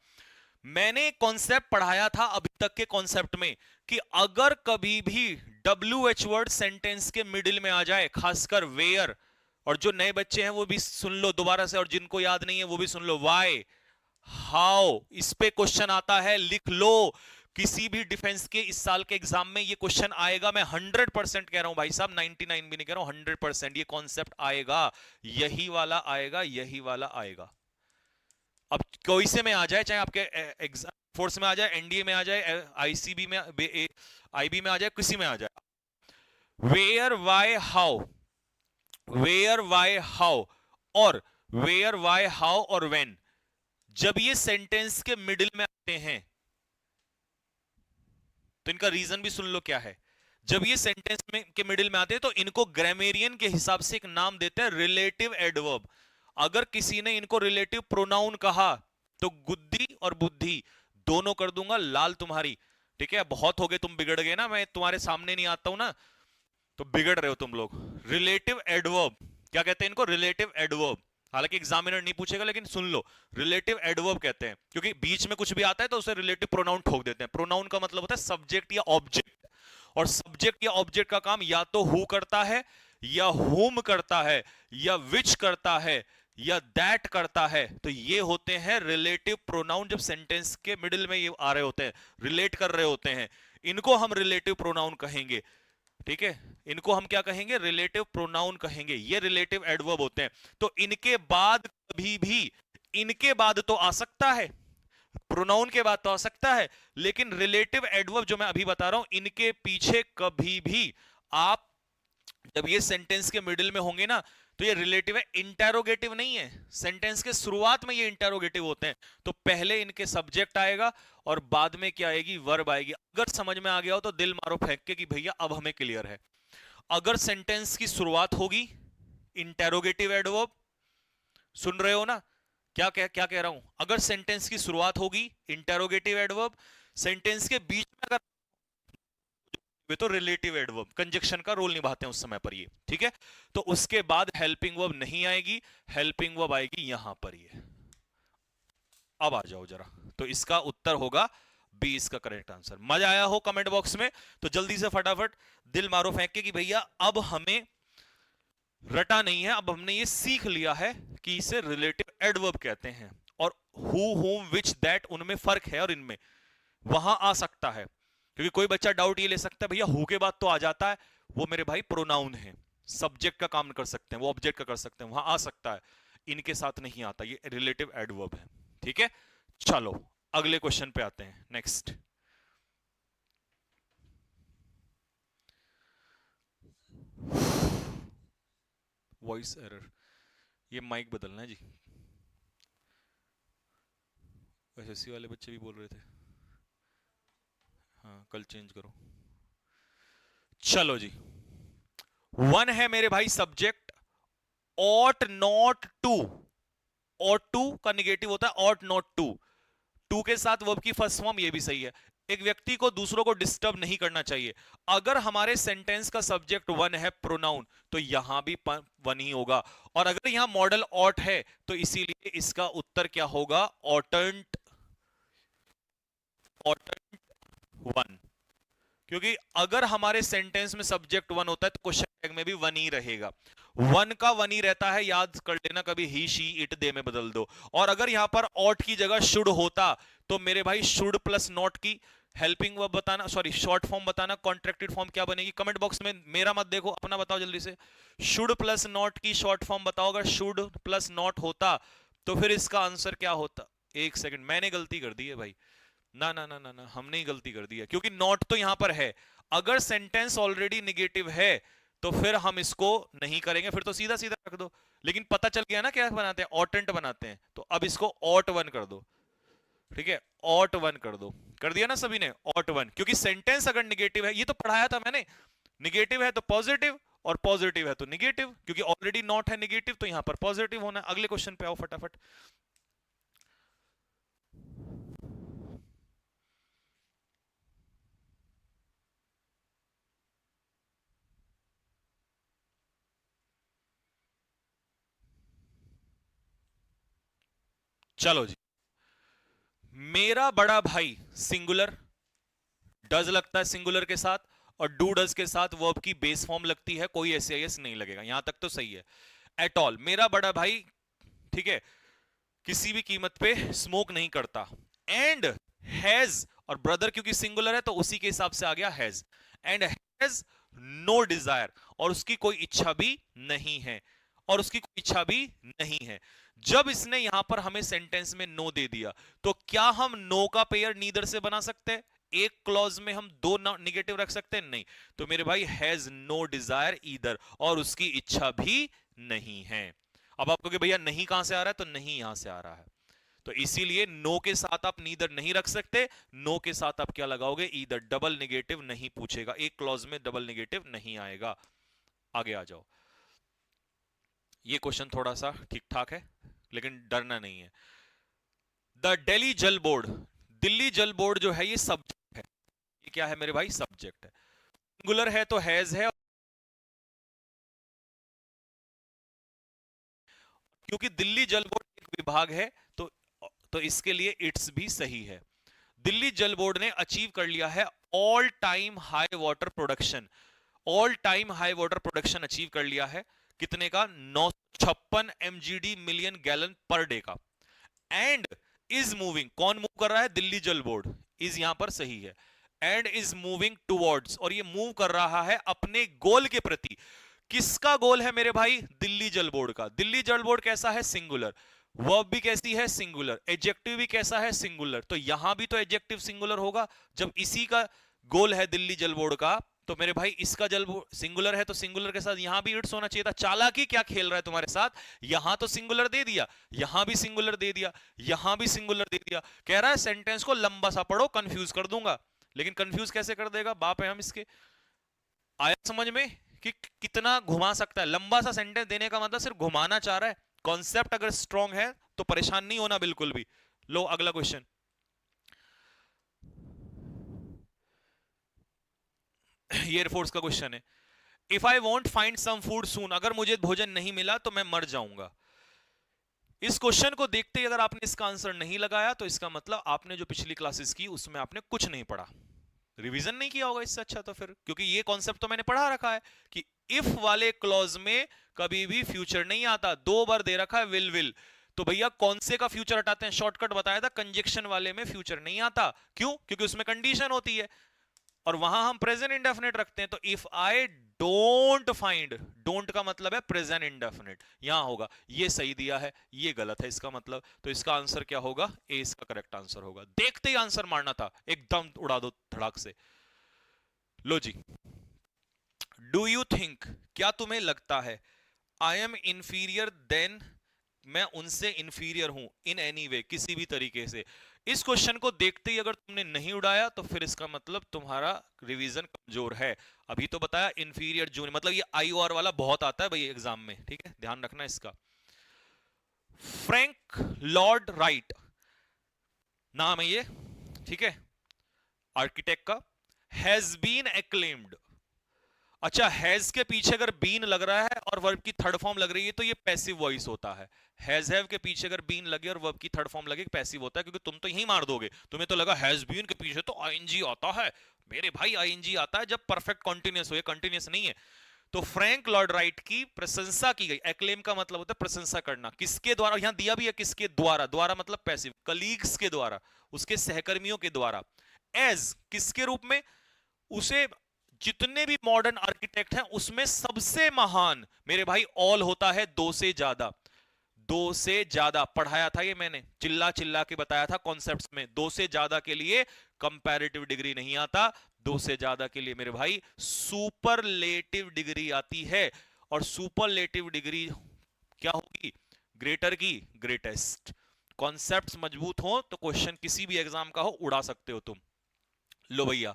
मैंने कॉन्सेप्ट पढ़ाया था अभी तक के कॉन्सेप्ट में कि अगर कभी भी WH वर्ड सेंटेंस के मिडिल में आ जाए, खासकर वेयर, और जो नए बच्चे हैं वो भी सुन लो दोबारा से, और जिनको याद नहीं है वो भी सुन लो, वाई, हाउ, इस पे क्वेश्चन आता है, लिख लो। किसी भी डिफेंस के इस साल के एग्जाम में ये क्वेश्चन आएगा। मैं 100% कह रहा हूं भाई साहब, 99 भी नहीं कह रहा हूं, 100% ये कॉन्सेप्ट आएगा। यही वाला आएगा, यही वाला आएगा। अब कोई से में आ जाए, चाहे आपके एग्जाम फोर्स में आ जाए, NDA में आ जाए, ICB में, IB में आ जाए, किसी में आ जाए, where why how, where why how और वेयर वाई हाउ और व्हेन, जब ये सेंटेंस के मिडिल में आते हैं तो इनका रीजन भी सुन लो क्या है। जब ये सेंटेंस में के मिडिल में आते हैं तो इनको ग्रामेरियन के हिसाब से एक नाम देते हैं, रिलेटिव एडवर्ब। अगर किसी ने इनको रिलेटिव प्रोनाउन कहा तो गुद्दी और बुद्धि दोनों कर दूंगा लाल तुम्हारी। ठीक है, बहुत हो गए तुम, बिगड़ गए ना, मैं तुम्हारे सामने नहीं आता हूं ना, तो बिगड़ रहे हो तुम लोग। रिलेटिव एडवर्ब क्या कहते हैं इनको? Relative adverb. हालांकि एग्जामिनर नहीं पूछेगा लेकिन सुन लो, रिलेटिव एडवर्ब कहते हैं, क्योंकि बीच में कुछ भी आता है तो उसे रिलेटिव प्रोनाउन ठोक देते हैं। प्रोनाउन का मतलब होता है सब्जेक्ट या ऑब्जेक्ट, और सब्जेक्ट या ऑब्जेक्ट का काम या तो हु करता है, या हुम करता है, या विच करता है, या दैट करता है। तो ये होते हैं रिलेटिव प्रोनाउन। जब सेंटेंस के मिडिल में ये आ रहे होते हैं, रिलेट कर रहे होते हैं, इनको हम रिलेटिव प्रोनाउन कहेंगे। ठीक है, इनको हम क्या कहेंगे? रिलेटिव प्रोनाउन कहेंगे। ये रिलेटिव एडवर्ब होते हैं। तो इनके बाद कभी भी, इनके बाद तो आ सकता है, प्रोनाउन के बाद तो आ सकता है, लेकिन रिलेटिव एडवर्ब जो मैं अभी बता रहा हूं, इनके पीछे कभी भी आप, जब ये सेंटेंस के मिडिल में होंगे ना, तो ये रिलेटिव है, इंटेरोगेटिव नहीं है। सेंटेंस के शुरुआत में ये इंटेरोगेटिव होते हैं, तो पहले इनके सब्जेक्ट आएगा और बाद में क्या आएगी? वर्ब आएगी। अगर समझ में आ गया हो तो दिल मारो फेंक के कि भैया अब हमें क्लियर है। अगर सेंटेंस की शुरुआत होगी इंटेरोगेटिव एडवर्ब, सुन रहे हो ना क्या कह रहा हूं? अगर सेंटेंस की शुरुआत होगी इंटेरोगेटिव एडवर्ब, सेंटेंस के बीच में अगर वे तो रिलेटिव एडवर्ब, कंजक्शन का रोल निभाते हैं उस समय पर ये। ठीक है, तो उसके बाद हेल्पिंग वर्ब नहीं आएगी, हेल्पिंग वर्ब आएगी यहां पर ये। अब आ जाओ जरा, तो इसका उत्तर होगा बी, इसका करेक्ट आंसर। मजा आया हो कमेंट बॉक्स में तो जल्दी से फटाफट दिल मारो फेंक के कि भैया अब हमें रटा नहीं है, अब हमने ये सीख लिया है कि इसे रिलेटिव एडवर्ब कहते हैं। और हु, हुम, विच, दैट, उनमें फर्क है और इनमें वहां आ सकता है। क्योंकि कोई बच्चा डाउट ये ले सकता है भैया हु के बाद तो आ जाता है, वो मेरे भाई प्रोनाउन है, सब्जेक्ट का काम कर सकते हैं, वो ऑब्जेक्ट का कर सकते हैं, वहां आ सकता है, इनके साथ नहीं आता, ये रिलेटिव एडवर्ब है। ठीक है, चलो अगले क्वेश्चन पे आते हैं, नेक्स्ट। वॉइस एरर, ये माइक बदलना है जी। SSC वाले बच्चे भी बोल रहे थे, हाँ कल चेंज करो। चलो जी, 1 है मेरे भाई subject, ought not to, ought to का निगेटिव होता है ought not to, टू के साथ वर्ब की फर्स्ट फॉर्म, ये भी सही है। एक व्यक्ति को दूसरों को डिस्टर्ब नहीं करना चाहिए। अगर हमारे सेंटेंस का सब्जेक्ट वन है, प्रोनाउन, तो यहां भी वन ही होगा। और अगर यहां मॉडल ऑट है तो इसीलिए इसका उत्तर क्या होगा, ऑटंट, ऑटंट वन। क्योंकि अगर हमारे सेंटेंस में सब्जेक्ट वन होता है तो क्वेश्चन टैग में भी वन ही रहेगा। वन का वन ही रहता है, याद कर लेना, कभी ही, शी, इट, दे में बदल दो। और अगर यहां पर ऑट की जगह शुड होता तो मेरे भाई शुड प्लस नॉट की हेल्पिंग वर्ब बताना, सॉरी शॉर्ट फॉर्म बताना, कॉन्ट्रैक्टेड फॉर्म क्या बनेगी, कमेंट बॉक्स में, मेरा मत देखो, अपना बताओ जल्दी से। शुड प्लस नॉट की शॉर्ट फॉर्म बताओ। अगर शुड प्लस नॉट होता तो फिर इसका आंसर क्या होता। एक सेकंड, मैंने गलती कर दी है भाई, ना ना ना ना ना, हमने ही गलती कर दी है, क्योंकि नॉट तो यहां पर है। अगर सेंटेंस ऑलरेडी निगेटिव है तो फिर हम इसको नहीं करेंगे, फिर तो सीधा सीधा रख दो। लेकिन पता चल गया ना क्या बनाते हैं, ऑटेंट बनाते हैं। तो अब इसको ऑट वन कर दो, ठीक है, ऑट वन कर दो। कर दिया ना सभी ने, ऑट वन। क्योंकि सेंटेंस अगर निगेटिव है, ये तो पढ़ाया था मैंने, निगेटिव है तो पॉजिटिव और पॉजिटिव है तो निगेटिव, क्योंकि ऑलरेडी नॉट है निगेटिव तो यहां पर पॉजिटिव होना। अगले क्वेश्चन पे आओ फटाफट। चलो जी, मेरा बड़ा भाई सिंगुलर, डज लगता है सिंगुलर के साथ, और डू डज के साथ वर्ब की बेस फॉर्म लगती है, कोई एस नहीं लगेगा, यहां तक तो सही है। एट ऑल, मेरा बड़ा भाई, ठीक है, किसी भी कीमत पे स्मोक नहीं करता। एंड हैज, और ब्रदर क्योंकि सिंगुलर है तो उसी के हिसाब से आ गया has. And has no desire, और उसकी कोई इच्छा भी नहीं है, और उसकी कोई इच्छा भी नहीं है। जब इसने यहां पर हमें सेंटेंस में नो दे दिया तो क्या हम नो का पेयर नीदर से बना सकते हैं? एक क्लॉज में हम दो निगेटिव रख सकते हैं? नहीं। तो मेरे भाई हैज नो डिजायर ईदर, और उसकी इच्छा भी नहीं है। अब आप कहोगे भैया नहीं कहां से आ रहा है, तो नहीं यहां से आ रहा है। तो इसीलिए नो के साथ आप नीदर नहीं रख सकते। नो के साथ आप क्या लगाओगे, ईदर। डबल नेगेटिव नहीं पूछेगा, एक क्लॉज में डबल नेगेटिव नहीं आएगा। आगे आ जाओ। ये क्वेश्चन थोड़ा सा ठीक ठाक है, लेकिन डरना नहीं है। द दिल्ली जल बोर्ड, दिल्ली जल बोर्ड जो है ये सब्जेक्ट है। ये क्या है मेरे भाई, सब्जेक्ट है। सिंगुलर है तो हैज है, क्योंकि दिल्ली जल बोर्ड एक विभाग है तो इसके लिए इट्स भी सही है। दिल्ली जल बोर्ड ने अचीव कर लिया है all time high water production. All time high water production achieve कर लिया है, कितने का, 956 mgd million gallon per day का। एंड इज मूविंग, कौन मूव कर रहा है, दिल्ली जल बोर्ड। इज यहां पर सही है। एंड इज मूविंग टुवर्ड्स, और ये मूव कर रहा है अपने गोल के प्रति। किसका गोल है मेरे भाई, दिल्ली जल बोर्ड का। दिल्ली जल बोर्ड कैसा है, सिंगुलर। वर्ब भी कैसी है, सिंगुलर। एडजेक्टिव भी कैसा है, सिंगुलर। तो यहां भी तो एडजेक्टिव सिंगुलर होगा। जब इसी का गोल है दिल्ली जल बोर्ड का, तो मेरे भाई इसका जल सिंगुलर है तो सिंगुलर के साथ यहां भी इट्स होना चाहिए था। चालाकी क्या खेल रहा है तुम्हारे साथ, यहां तो सिंगुलर दे दिया, यहां भी सिंगुलर दे दिया, यहां भी सिंगुलर दे दिया। कह रहा है सेंटेंस को लंबा सा पढ़ो, कंफ्यूज कर दूंगा। लेकिन कंफ्यूज कैसे कर देगा, बाप है हम इसके। आया समझ में कि कितना घुमा सकता है। लंबा सा सेंटेंस देने का मतलब सिर्फ घुमाना चाह रहा है। कॉन्सेप्ट अगर स्ट्रांग है तो परेशान नहीं होना बिल्कुल भी। लो अगला क्वेश्चन। ये एयरफोर्स का क्वेश्चन है। If I want find some food soon, अगर मुझे भोजन नहीं मिला तो मैं मर जाऊंगा। इस क्वेश्चन को देखते ही अगर आपने इसका आंसर नहीं लगाया तो इसका मतलब आपने जो पिछली क्लासेस की उसमें आपने कुछ नहीं पढ़ा, रिवीजन नहीं किया होगा इससे अच्छा। तो फिर, क्योंकि ये कॉन्सेप्ट तो मैंने पढ़ा रखा है कि इफ वाले क्लॉज में कभी भी फ्यूचर नहीं आता। 2 बार दे रखा है विल। तो भैया कौन से का फ्यूचर हटाते हैं, शॉर्टकट बताया था, कंजक्शन वाले में फ्यूचर नहीं आता। क्यों, क्योंकि उसमें कंडीशन होती है और वहां हम प्रेजेंट इंडेफिनिट रखते हैं। तो if I don't find, don't का मतलब है प्रेजेंट इंडेफिनिट, यहां होगा। ये सही दिया है, ये गलत है इसका मतलब। तो इसका आंसर क्या होगा, ए इसका करेक्ट आंसर होगा। देखते ही आंसर मारना था, एकदम उड़ा दो धड़ाक से। लो जी, डू यू थिंक, क्या तुम्हें लगता है, आई एम इंफीरियर देन, मैं उनसे इंफीरियर हूं, इन एनी वे, किसी भी तरीके से। इस क्वेश्चन को देखते ही अगर तुमने नहीं उड़ाया तो फिर इसका मतलब तुम्हारा रिवीजन कमजोर है। अभी तो बताया इंफीरियर जूनियर, मतलब ये आई और वाला बहुत आता है भाई एग्जाम में, ठीक है, ध्यान रखना इसका। फ्रैंक लॉर्ड राइट, नाम है ये, ठीक है, आर्किटेक्ट का। Has been acclaimed. अच्छा, हैज के पीछे अगर बीन लग रहा है और वर्ब की थर्ड फॉर्म लग रही है तो ये पैसिव वॉइस होता है। हैज हैव के पीछे अगर बीन लगे और वर्ब की थर्ड फॉर्म लगे, पैसिव होता है, क्योंकि तुम तो यही मार दोगे। तुम्हें तो लगा हैज बीन के पीछे तो आईएनजी आता है। मेरे भाई आईएनजी आता है जब परफेक्ट कॉन्टिन्यूस हो, ये कॉन्टिन्यूस नहीं है। तो फ्रैंक लॉर्ड राइट की प्रशंसा की गई। एक्लेम का मतलब होता है प्रशंसा करना। किसके द्वारा? यहां दिया भी है किसके द्वारा। द्वारा मतलब पैसिव, कलीग्स के द्वारा, उसके सहकर्मियों के द्वारा। एज किसके रूप में? उसे, जितने भी मॉडर्न आर्किटेक्ट हैं उसमें सबसे महान। मेरे भाई ऑल होता है दो से ज्यादा। दो से ज्यादा पढ़ाया था ये मैंने, चिल्ला चिल्ला के बताया था कॉन्सेप्ट्स में। दो से ज्यादा के लिए कंपैरेटिव डिग्री नहीं आता, दो से ज्यादा के लिए मेरे भाई सुपरलेटिव डिग्री आती है। और सुपरलेटिव डिग्री क्या होगी? ग्रेटर की ग्रेटेस्ट। कॉन्सेप्ट्स मजबूत हो तो क्वेश्चन किसी भी एग्जाम का हो उड़ा सकते हो तुम। लो भैया,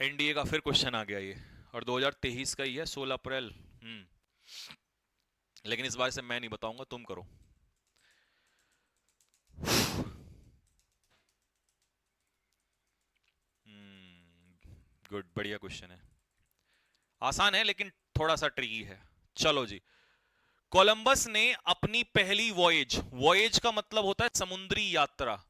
एनडीए का फिर क्वेश्चन आ गया ये, और 2023 का ही है, 16 अप्रैल। लेकिन इस बार से मैं नहीं बताऊंगा, तुम करो। गुड, बढ़िया क्वेश्चन है। आसान है लेकिन थोड़ा सा ट्रिकी है। चलो जी। कोलंबस ने अपनी पहली वॉयेज, वॉयेज का मतलब होता है समुद्री यात्रा।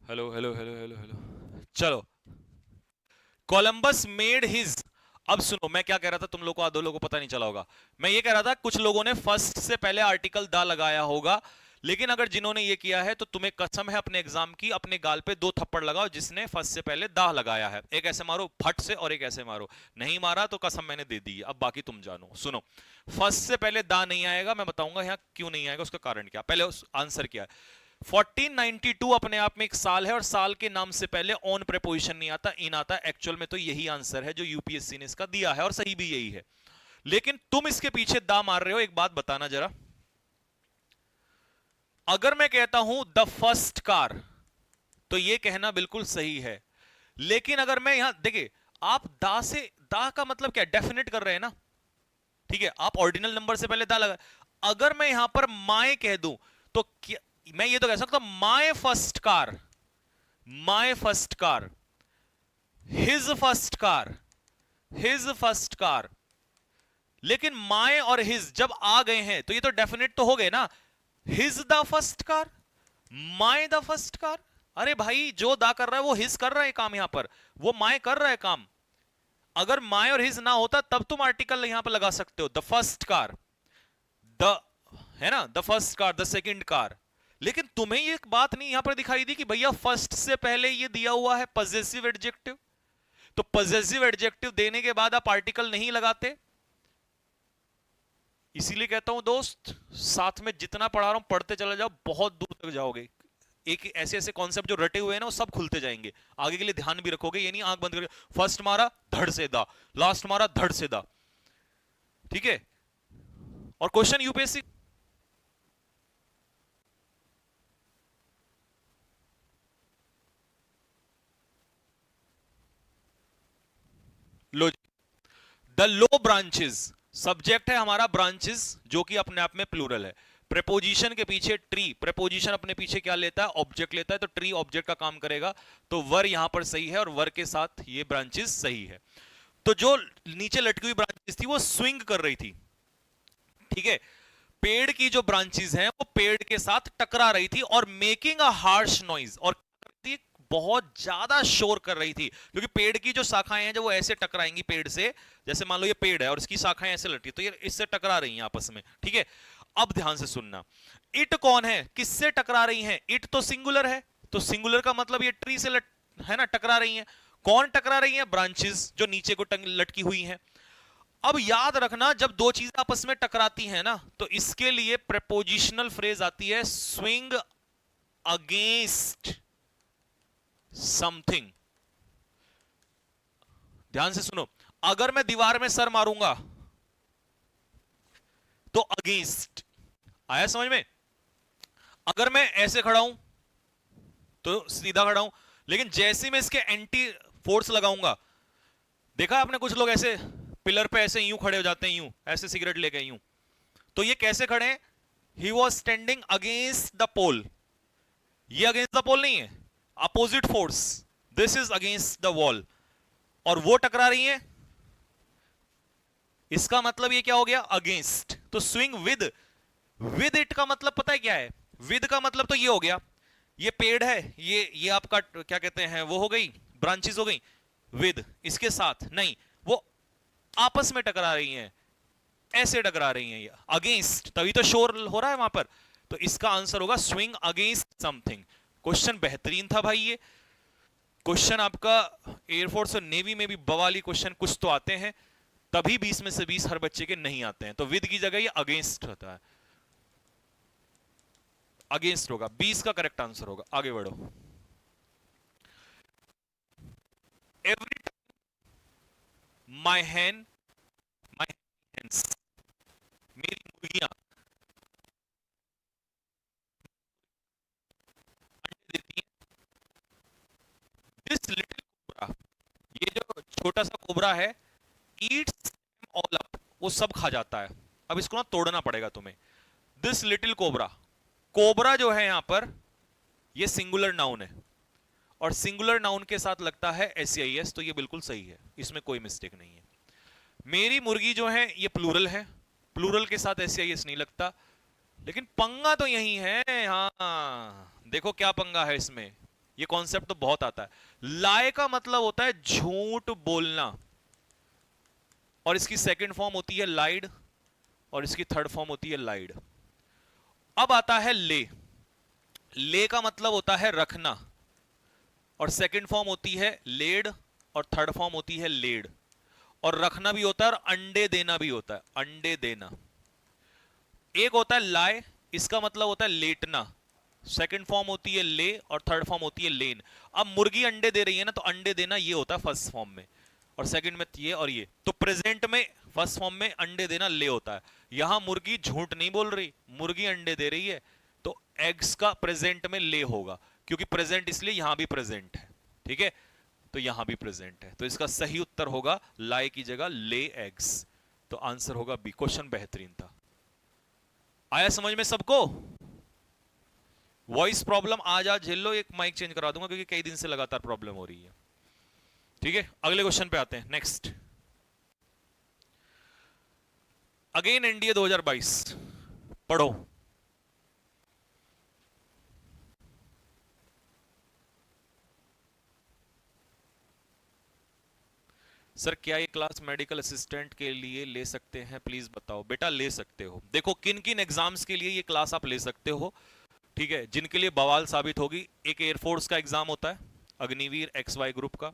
Hello hello hello hello hello. चलो, कोलंबस मेड हिज। अब सुनो मैं क्या कह रहा था, तुम लोग को आधो लोगों को पता नहीं चला होगा। मैं ये कह रहा था कुछ लोगों ने फर्स्ट से पहले आर्टिकल दा लगाया होगा, लेकिन अगर जिन्होंने ये किया है तो तुम्हें कसम है अपने एग्जाम की, अपने गाल पे दो थप्पड़ लगाओ जिसने फर्स्ट से पहले दाह लगाया है। एक ऐसे मारो फट से और एक ऐसे मारो। नहीं मारा तो कसम मैंने दे दी है। अब बाकी तुम जानो। सुनो, फर्स्ट से पहले दा नहीं आएगा, मैं बताऊंगा यहाँ क्यों नहीं आएगा, उसका कारण क्या। पहले आंसर क्या है। 1492 अपने आप में एक साल है, और साल के नाम से पहले ऑन प्रेपोजिशन नहीं आता, इन आता है। एक्चुअल में तो यही आंसर है जो यूपीएससी ने इसका दिया है, और सही भी यही है। लेकिन तुम इसके पीछे दा मार रहे हो। एक बात बताना जरा, अगर मैं कहता हूं द फर्स्ट कार, तो यह कहना बिल्कुल सही है। लेकिन अगर मैं यहां देखिए, आप दा से, दा का मतलब क्या, डेफिनेट कर रहे हैं ना, ठीक है, आप ऑर्डिनल नंबर से पहले दा लगा। अगर मैं यहां पर माए कह दूं तो क्या, मैं ये तो कह सकता हूं my first car, my first car, his first car, his first car. लेकिन माय और हिज जब आ गए हैं तो ये तो डेफिनेट तो हो गए ना। His the first car, my the first car. अरे भाई, जो दा कर रहा है वो हिज कर रहा है काम यहां पर, वो माय कर रहा है काम। अगर माय और हिज ना होता तब तुम आर्टिकल यहां पर लगा सकते हो, द फर्स्ट कार, द, है ना, the first car, the second car. लेकिन तुम्हें ये बात नहीं यहां पर दिखाई दी कि भैया फर्स्ट से पहले ये दिया हुआ है पजेसिव एडजेक्टिव, तो पजेसिव एडजेक्टिव देने के बाद आप आर्टिकल नहीं लगाते। इसीलिए कहता हूं दोस्त, साथ में जितना पढ़ा रहा हूं पढ़ते चले जाओ, बहुत दूर तक जाओगे। एक ऐसे ऐसे कॉन्सेप्ट जो रटे हुए हैं ना वो सब खुलते जाएंगे। आगे के लिए ध्यान भी रखोगे, ये नहीं आंख बंद करके फर्स्ट मारा धड़ से दा, लास्ट मारा धड़ से दा, ठीक है। और question UPSC, low, the low branches, subject है हमारा ब्रांचेस, जो कि अपने आप में प्लूरल है। प्रेपोजिशन के पीछे ट्री, प्रेपोजिशन अपने पीछे क्या लेता है, ऑब्जेक्ट लेता है, तो ट्री ऑब्जेक्ट का काम करेगा, तो वर यहां पर सही है और वर के साथ ये ब्रांचेस सही है। तो जो नीचे लटकी हुई ब्रांचेस थी वो स्विंग कर रही थी, ठीक है। पेड़ की जो ब्रांचेस हैं वो पेड़ के साथ टकरा रही थी और मेकिंग अ हार्श नॉइज, और बहुत ज्यादा शोर कर रही थी, क्योंकि पेड़ की जो शाखाएं हैं जब वो ऐसे टकराएंगी पेड़ से, जैसे मान लो ये पेड़ है और इसकी शाखाएं ऐसे लटकी, तो ये इससे टकरा रही हैं आपस में, ठीक है। अब ध्यान से सुनना, इट कौन है, किससे टकरा रही हैं, इट तो सिंगुलर है, तो सिंगुलर का मतलब ये ट्री से है ना, टकरा रही हैं। कौन टकरा रही हैं, ब्रांचेस जो नीचे को लटकी हुई हैं। अब याद रखना, जब दो चीजें आपस में टकराती हैं ना, तो इसके लिए प्रेपोजिशनल फ्रेज आती है स्विंग अगेंस्ट समथिंग। ध्यान से सुनो, अगर मैं दीवार में सर मारूंगा तो अगेंस्ट आया समझ में, अगर मैं ऐसे खड़ा हूं तो सीधा खड़ा हूं, लेकिन जैसे मैं इसके एंटी फोर्स लगाऊंगा, देखा आपने कुछ लोग ऐसे पिलर पे ऐसे यूं खड़े हो जाते हैं, यूं ऐसे सिगरेट लेके यूं, तो ये कैसे खड़े हैं, he was standing against the pole. ये अगेंस्ट द पोल नहीं है, opposite force, this is against the wall, और वो टकरा रही है, इसका मतलब ये क्या हो गया, अगेंस्ट। तो स्विंग विद इट का मतलब पता है क्या है, विद का मतलब तो ये हो गया, ये पेड़ है, ये आपका क्या कहते हैं, वो हो गई ब्रांचेस हो गई, विद इसके साथ नहीं, वो आपस में टकरा रही हैं, ऐसे टकरा रही हैं, ये अगेंस्ट, तभी तो शोर हो रहा है वहां पर। तो इसका आंसर होगा स्विंग अगेंस्ट समथिंग। क्वेश्चन बेहतरीन था भाई, ये क्वेश्चन आपका एयरफोर्स और नेवी में भी बवाली क्वेश्चन कुछ तो आते हैं, तभी 20 में से 20 हर बच्चे के नहीं आते हैं। तो विद की जगह ये अगेंस्ट होता है, अगेंस्ट होगा, 20 का करेक्ट आंसर होगा। आगे बढ़ो। Every my Hahn, my hands, मेरी मुर्गियां अंडे देती हैं, दिस लिटिल कोबरा, ये जो छोटा सा कोबरा है, ईट्स ऑल अप, वो सब खा जाता है। अब इसको ना तोड़ना पड़ेगा तुम्हें। दिस लिटिल कोबरा, कोबरा जो है यहां पर ये सिंगुलर नाउन है, और सिंगुलर नाउन के साथ लगता है एस, तो ये बिल्कुल सही है, इसमें कोई मिस्टेक नहीं है। मेरी मुर्गी जो है ये प्लूरल है, प्लूरल के साथ एस नहीं लगता, लेकिन पंगा तो यही है। हाँ देखो क्या पंगा है इसमें, ये कॉन्सेप्ट तो बहुत आता है। लाए का मतलब होता है झूठ बोलना, और इसकी सेकंड फॉर्म होती है लाइड, और इसकी थर्ड फॉर्म होती है लाइड। अब आता है ले का मतलब होता है रखना, और सेकंड फॉर्म होती है लेड, और थर्ड फॉर्म होती है लेड। और रखना भी होता है और अंडे देना भी होता है, अंडे देना। एक होता है लाए, इसका मतलब होता है लेटना, सेकंड फॉर्म होती है ले, और थर्ड फॉर्म होती है लेन। अब मुर्गी अंडे दे रही है ना, तो अंडे देना ये होता है फर्स्ट फॉर्म में, और सेकंड में ये और ये, तो प्रेजेंट में फर्स्ट फॉर्म में अंडे देना ले होता है। यहां मुर्गी झूठ नहीं बोल रही, मुर्गी अंडे दे रही है, तो एग्स का प्रेजेंट में ले होगा, क्योंकि प्रेजेंट इसलिए यहां भी प्रेजेंट है, ठीक है, तो यहां भी प्रेजेंट है, तो इसका सही उत्तर होगा लाए की जगह ले एग्स, तो आंसर होगा बी। क्वेश्चन बेहतरीन था, आया समझ में सबको। वॉइस प्रॉब्लम आज झेल लो, एक माइक चेंज करा दूंगा क्योंकि कई दिन से लगातार प्रॉब्लम हो रही है, ठीक है। अगले क्वेश्चन पे आते हैं, नेक्स्ट। अगेन एनडीए 2022 पढ़ो। सर क्या ये क्लास मेडिकल असिस्टेंट के लिए ले सकते हैं, प्लीज बताओ। बेटा ले सकते हो, देखो किन किन एग्जाम्स के लिए ये क्लास आप ले सकते हो, ठीक है, जिनके लिए बवाल साबित होगी। एक एयरफोर्स का एग्जाम होता है, अग्निवीर XY ग्रुप का।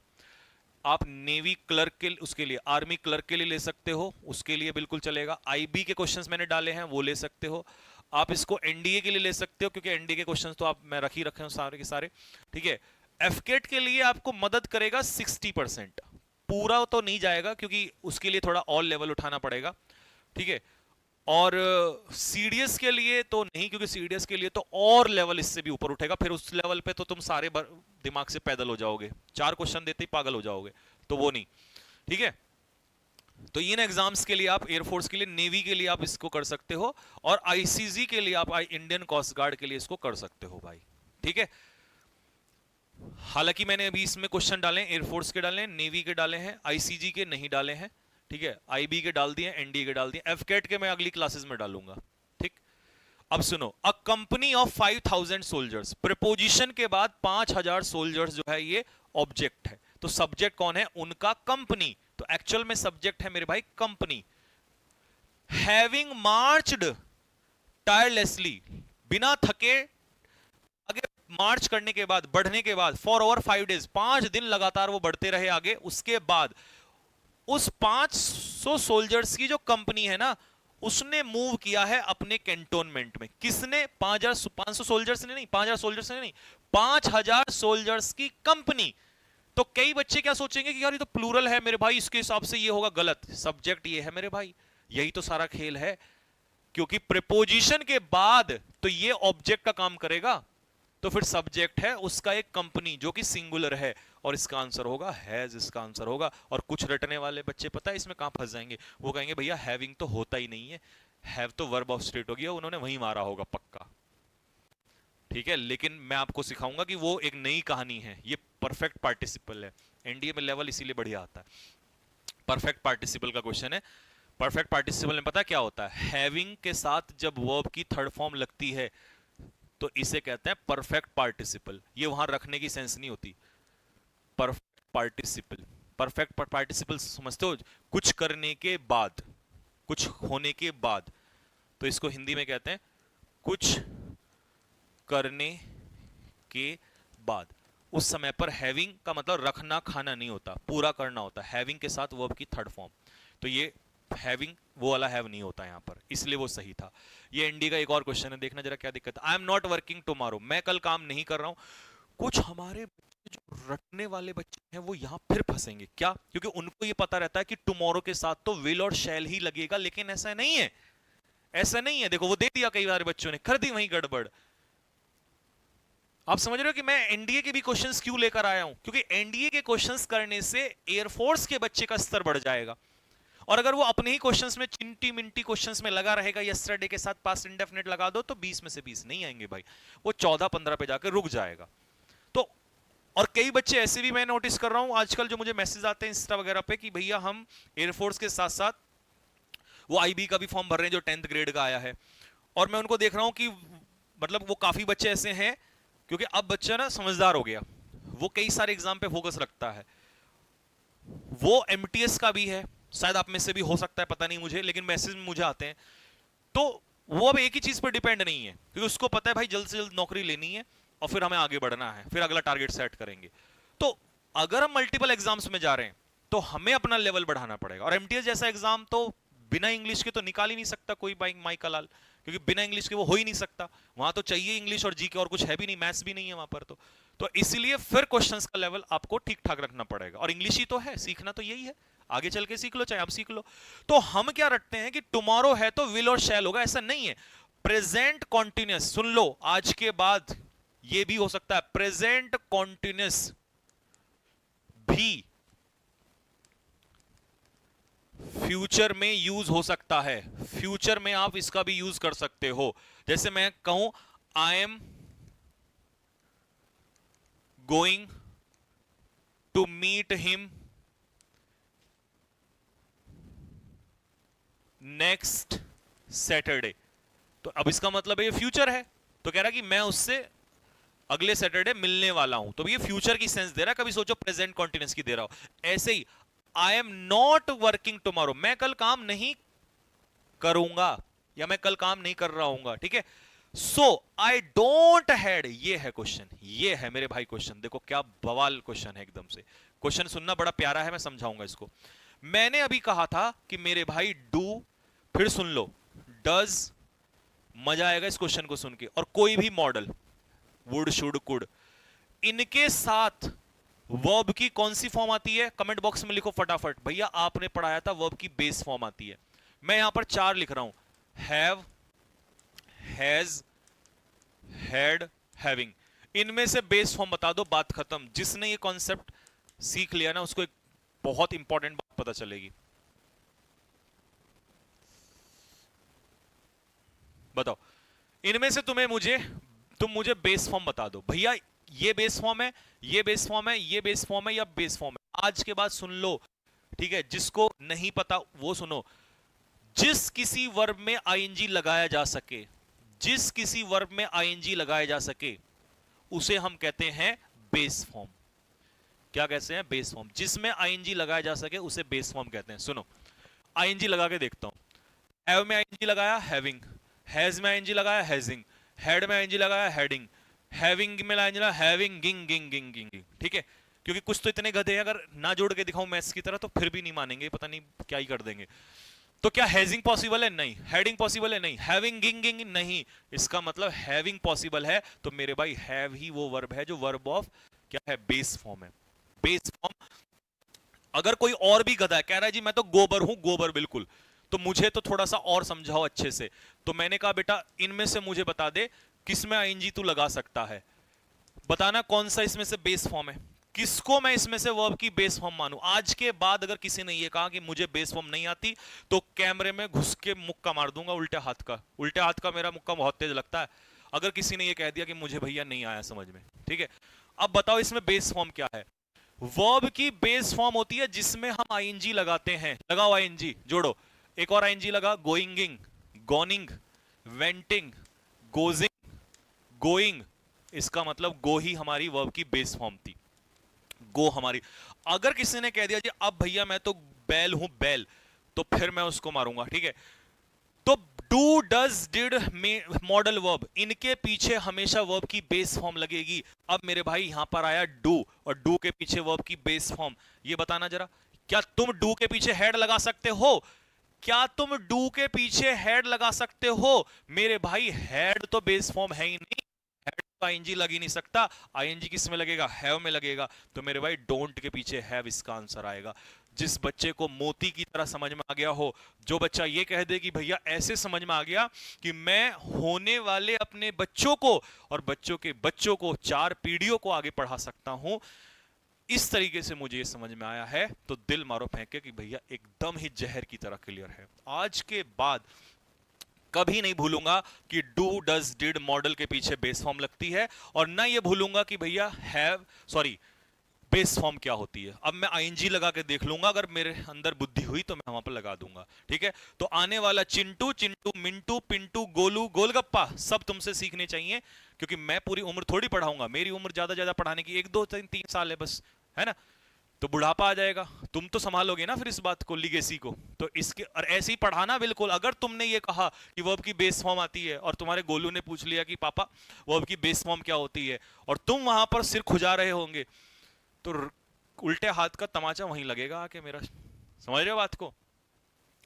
आप नेवी क्लर्क के, उसके लिए आर्मी क्लर्क के लिए ले सकते हो, उसके लिए बिल्कुल चलेगा। IB के क्वेश्चंस मैंने डाले हैं, वो ले सकते हो। आप इसको NDA के लिए ले सकते हो, क्योंकि NDA के क्वेश्चंस तो आप मैं रख ही रखे हूं सारे के सारे, ठीक है। FCAT के लिए आपको मदद करेगा 60%, पूरा तो नहीं जाएगा क्योंकि उसके लिए थोड़ा और लेवल उठाना पड़ेगा, ठीक है। और CDS के लिए तो नहीं, क्योंकि CDS के लिए तो और लेवल इससे भी ऊपर उठेगा, फिर उस लेवल पे तो तुम सारे दिमाग से पैदल हो जाओगे, 4 क्वेश्चन देते ही पागल हो जाओगे, तो वो नहीं, ठीक है। तो इन एग्जाम्स के लिए आप एयरफोर्स के लिए, नेवी के लिए आप इसको कर सकते हो, और आईसीजी के लिए आप इंडियन कोस्ट गार्ड के लिए इसको कर सकते हो भाई। ठीक है, हालांकि मैंने अभी इसमें क्वेश्चन डाले हैं, एयरफोर्स के डाले हैं, नेवी के डाले हैं, आईसीजी के नहीं डाले हैं। ठीक है, आईबी के डाल दिए, एनडीए के डाल दिए, एफकेट के मैं अगली क्लासेस में डालूंगा। ठीक, अब सुनो, a company of 5000 soldiers, preposition के बाद 5000 सोल्जर्स जो है ये ऑब्जेक्ट है, तो सब्जेक्ट कौन है? उनका कंपनी, तो एक्चुअल में सब्जेक्ट है मेरे भाई कंपनी। हैविंग मार्च्ड टायरलेसली, बिना थके, आगे मार्च करने के बाद, बढ़ने के बाद, फॉर ओवर 5 डेज, 5 दिन लगातार वो बढ़ते रहे आगे। उसके बाद उस 500 सोल्जर्स की जो कंपनी है ना, उसने मूव किया है अपने कैंटोनमेंट में। किसने? 500 सोल्जर्स ने नहीं, 5000 सोल्जर्स ने नहीं, 5000 सोल्जर्स की कंपनी। तो कई बच्चे क्या सोचेंगे कि यार ये तो प्लूरल है मेरे भाई, इसके हिसाब से ये होगा गलत। सब्जेक्ट ये है मेरे भाई, यही तो सारा खेल है, क्योंकि प्रीपोजिशन के बाद तो ये ऑब्जेक्ट का काम करेगा, तो फिर सब्जेक्ट है उसका एक कंपनी जो कि सिंगुलर है, और इसका आंसर होगा हैज, इसका आंसर होगा। और कुछ रटने वाले बच्चे पता है इसमें कहां फंस जाएंगे? वो कहेंगे भैया हैविंग तो होता ही नहीं है, हैव तो वर्ब ऑफ स्टेट हो गया, उन्होंने वहीं मारा होगा पक्का। ठीक है, लेकिन मैं आपको सिखाऊंगा कि वो एक नई कहानी है, ये परफेक्ट पार्टिसिपल है। एनडीए में लेवल इसीलिए बढ़िया आता है। परफेक्ट पार्टिसिपल का क्वेश्चन है। परफेक्ट पार्टिसिपल में पता क्या होता है? हैविंग के साथ जब वर्ब की थर्ड फॉर्म लगती है तो इसे कहते हैं परफेक्ट पार्टिसिपल। ये वहां रखने की सेंस नहीं होती। परफेक्ट पार्टिसिपल, परफेक्ट पार्टिसिपल समझते हो? कुछ करने के बाद, कुछ होने के बाद, तो इसको हिंदी में कहते हैं कुछ करने के बाद। उस समय पर हैविंग का मतलब रखना खाना नहीं होता, पूरा करना होता है। हैविंग के साथ वर्ब की थर्ड फॉर्म, तो ये हैविंग वो वाला हैव नहीं होता यहां पर, इसलिए वो सही था। ये एनडी का एक और क्वेश्चन है, देखना जरा क्या दिक्कत है। आई एम नॉट वर्किंग टुमारो, मैं कल काम नहीं कर रहा हूं। कुछ हमारे जो रटने वाले बच्चे हैं वो यहां फिर फंसेंगे। क्या? क्योंकि उनको ये पता रहता है कि टुमारो के साथ तो विल और शैल ही लगेगा, लेकिन ऐसा नहीं है, ऐसा नहीं है। देखो वो दे दिया कई बार बच्चों ने, कर दी वहीं गड़बड़। आप समझ रहे हो कि मैं एनडीए के भी क्वेश्चंस क्यों लेकर आया हूं? क्योंकि एनडीए के क्वेश्चंस करने से एयरफोर्स के बच्चे का स्तर बढ़ जाएगा। और अगर वो अपने ही क्वेश्चंस में चिंटी मिंटी क्वेश्चंस में लगा रहेगा, यस्टरडे के साथ पास्ट इंडेफिनिट लगा दो, तो 20 में से 20 नहीं आएंगे भाई, वो 14-15 पे जाकर रुक जाएगा। तो और कई बच्चे ऐसे भी मैं नोटिस कर रहा हूं आजकल, जो मुझे मैसेज आते हैं इंस्टा वगैरह पे कि भैया हम एयरफोर्स के साथ साथ वो आईबी का भी फॉर्म भर रहे हैं जो 10th ग्रेड का आया है। और मैं उनको देख रहा हूं कि मतलब वो काफी बच्चे ऐसे हैं, क्योंकि अब बच्चा ना समझदार हो गया, वो कई सारे एग्जाम पे फोकस रखता है। वो एमटीएस का भी है, शायद आप में से भी हो सकता है, पता नहीं मुझे, लेकिन मैसेज में मुझे आते हैं। तो वो अब एक ही चीज पर डिपेंड नहीं है, क्योंकि उसको पता है भाई जल्द से जल्द नौकरी लेनी है और फिर हमें आगे बढ़ना है, फिर अगला टारगेट सेट करेंगे। तो अगर हम मल्टीपल एग्जाम्स में जा रहे हैं तो हमें अपना लेवल बढ़ाना पड़ेगा। और एमटीएस जैसा एग्जाम तो बिना इंग्लिश के तो निकाल ही नहीं सकता कोई माइकल लाल, क्योंकि बिना इंग्लिश के वो हो ही नहीं सकता। वहां तो चाहिए इंग्लिश और जीके, और कुछ है भी नहीं, मैथ्स भी नहीं है वहां पर। तो इसीलिए फिर क्वेश्चंस का लेवल आपको ठीक ठाक रखना पड़ेगा। और इंग्लिश ही तो है, सीखना तो यही है, आगे चल के सीख लो चाहे अब सीख लो। तो हम क्या रखते हैं कि टुमारो है तो विल और शैल होगा, ऐसा नहीं है। प्रेजेंट कॉन्टिन्यूस, सुन लो, आज के बाद ये भी हो सकता है, प्रेजेंट कॉन्टिन्यूस भी फ्यूचर में यूज हो सकता है। फ्यूचर में आप इसका भी यूज कर सकते हो। जैसे मैं कहूं I am going to meet him next Saturday, तो अब इसका मतलब है ये फ्यूचर है, तो कह रहा कि मैं उससे अगले सैटरडे मिलने वाला हूं, तो ये फ्यूचर की सेंस दे रहा है। कभी सोचो प्रेजेंट कॉन्टिन्यूस की दे रहा हो। ऐसे ही I am not working tomorrow, मैं कल काम नहीं करूंगा या मैं कल काम नहीं कर रहा हूंगा। ठीक है, सो आई डोंट हैड, ये है क्वेश्चन, ये है मेरे भाई क्वेश्चन। देखो क्या बवाल क्वेश्चन है एकदम से। क्वेश्चन सुनना बड़ा प्यारा है, मैं समझाऊंगा इसको। मैंने अभी कहा था कि मेरे भाई डू, फिर सुन लो डज, मजा आएगा इस क्वेश्चन को सुन के। और कोई भी मॉडल, वुड, शुड, कुड, इनके साथ वर्ब की कौन सी फॉर्म आती है? कमेंट बॉक्स में लिखो फटाफट। भैया आपने पढ़ाया था वर्ब की बेस फॉर्म आती है। मैं यहां पर 4 लिख रहा हूं, हैव, हैज, हैड, हैविंग। इनमें से बेस फॉर्म बता दो, बात खत्म। जिसने ये कॉन्सेप्ट सीख लिया ना, उसको एक बहुत इंपॉर्टेंट बात पता चलेगी। बताओ इनमें से तुम मुझे बेस फॉर्म बता दो भैया। ये बेस फॉर्म है, ये बेस फॉर्म है, ये बेस फॉर्म है या बेस फॉर्म है। आज के बाद सुन लो, ठीक है, जिसको नहीं पता वो सुनो। जिस किसी वर्ब में आईएनजी लगाया जा सके, जिस किसी वर्ब में आईएनजी लगाया जा सके उसे हम कहते हैं बेस फॉर्म। क्या कहते हैं? Base form. जिसमें आईएनजी लगाया जा सके उसे बेस फॉर्म कहते हैं। सुनो, आईएनजी लगा के देखता हूं। हैव में आईएनजी लगाया हैविंग, हैज में आईएनजी लगाया हैजिंग, हेड में आईएनजी लगाया हेडिंग, हैविंग में आईएनजी लगाया हैविंग, गिंग गिंग गिंग गिंग। ठीक है, क्योंकि कुछ तो इतने गधे हैं, अगर ना जोड़ के दिखाऊं मैथ्स की तरह तो फिर भी नहीं मानेंगे, पता नहीं क्या ही कर देंगे। तो क्या हैजिंग पॉसिबल है? नहीं। हेडिंग पॉसिबल है? नहीं। हैविंग गिंग गिंग? नहीं। इसका मतलब हैविंग पॉसिबल है, तो मेरे भाई हैव ही वो वर्ब है जो वर्ब ऑफ क्या है? बेस फॉर्म है। Base form. अगर कोई और भी गधा है, कह रहा है जी मैं तो गोबर हूं, गोबर बिल्कुल, तो मुझे तो थोड़ा सा और समझाओ अच्छे से। तो मैंने कहा बेटा इनमें से मुझे बता दे किसमें आईएनजी तू लगा सकता है, बताना कौन सा इसमें से बेस फॉर्म है, किसको मैं इसमें से वर्ब की बेस फॉर्म मानूं। आज के बाद अगर किसी ने ये कहा कि मुझे बेस फॉर्म नहीं आती तो कैमरे में घुस के मुक्का मार दूंगा उल्टे हाथ का। उल्टे हाथ का मेरा मुक्का बहुत तेज लगता है अगर किसी ने ये कह दिया कि मुझे भैया नहीं आया समझ में। ठीक है, अब बताओ इसमें बेस फॉर्म क्या है। वर्ब की बेस फॉर्म होती है जिसमें हम आईएनजी लगाते हैं। लगाओ आईएनजी, जोड़ो, एक और आईएनजी लगा, गोइंगिंग, गोनिंग, वेंटिंग, गोजिंग, गोइंग। इसका मतलब गो ही हमारी वर्ब की बेस फॉर्म थी। गो हमारी। अगर किसी ने कह दिया जी अब भैया मैं तो बैल हूं, बैल, तो फिर मैं उसको मारूंगा। ठीक है, तो do, does, did, modal verb, इनके पीछे हमेशा वर्ब की बेस फॉर्म लगेगी। अब मेरे भाई यहां पर आया डू, और डू के पीछे वर्ब की बेस फॉर्म। ये बताना जरा, क्या तुम डू के पीछे हेड लगा सकते हो? क्या तुम डू के पीछे हेड लगा सकते हो? मेरे भाई हेड तो बेस फॉर्म है ही नहीं, हेड तो आईएनजी लग ही नहीं सकता। आईएनजी किस में लगेगा? हैव में लगेगा। तो मेरे भाई डोंट के पीछे हैव इसका आंसर आएगा। जिस बच्चे को मोती की तरह समझ में आ गया हो, जो बच्चा ये कह दे कि भैया ऐसे समझ में आ गया कि मैं होने वाले अपने बच्चों को और बच्चों के बच्चों को 4 पीढ़ियों को आगे पढ़ा सकता हूं, इस तरीके से मुझे ये समझ में आया है, तो दिल मारो फेंके कि भैया एकदम ही जहर की तरह क्लियर है। आज के बाद कभी नहीं भूलूंगा कि डू, डज, डिड मॉडल के पीछे बेस फॉर्म लगती है, और ना ये भूलूंगा कि भैया हैव, सॉरी, बेस फॉर्म क्या होती है। अब मैं आईएनजी लगा के देख लूंगा, अगर मेरे अंदर बुद्धि हुई तो मैं वहां पर लगा दूंगा। ठीक है, तो आने वाला चिंटू, चिंटू, मिंटू, पिंटू, गोलू, गोलगप्पा सब तुमसे सीखने चाहिए, क्योंकि मैं पूरी उम्र थोड़ी पढ़ाऊंगा। मेरी उम्र ज्यादा ज्यादा पढ़ाने की 1 2 3 3 साल है बस, है ना। तो बुढ़ापा आ जाएगा, तुम तो संभालोगे ना फिर इस बात को, लिगेसी को। तो इसके और ऐसे ही पढ़ाना बिल्कुल। अगर तुमने ये कहा कि वर्ब की बेस फॉर्म आती है और तुम्हारे गोलू ने पूछ लिया कि पापा वर्ब की बेस फॉर्म क्या होती है, और तुम वहां पर सिर खुजा रहे होंगे, तो उल्टे हाथ का तमाचा वहीं लगेगा आके मेरा। समझ रहे हो बात को?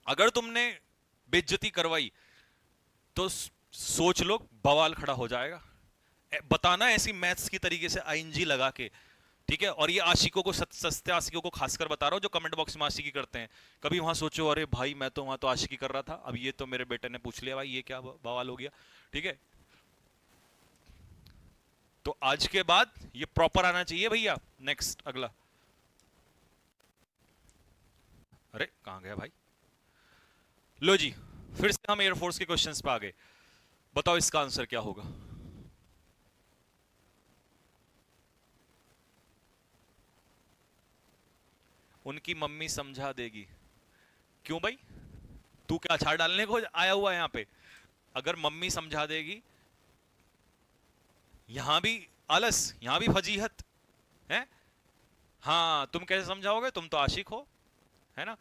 अगर तुमने बेइज्जती करवाई तो सोच लो बवाल खड़ा हो जाएगा। बताना ऐसी मैथ्स की तरीके से आईएनजी लगा के। ठीक है, और ये आशिकों को, सस्ते आशिकों को खासकर बता रहा हूं जो कमेंट बॉक्स में आशिकी करते हैं। कभी वहां सोचो अरे भाई मैं तो वहां तो आशिकी कर रहा था, अब ये तो मेरे बेटे ने पूछ लिया, भाई ये क्या बवाल हो गया। ठीक है, तो आज के बाद ये प्रॉपर आना चाहिए भैया। नेक्स्ट, अगला। अरे कहां गया भाई? लो जी, फिर से हम एयरफोर्स के क्वेश्चंस पे आ गए। बताओ इसका आंसर क्या होगा? उनकी मम्मी समझा देगी। क्यों भाई, तू क्या अचार डालने को आया हुआ है यहाँ पे? अगर मम्मी समझा देगी, यहां भी आलस, यहां भी फजीहत है। हाँ, तुम कैसे समझाओगे? तुम तो आशिक हो, है ना,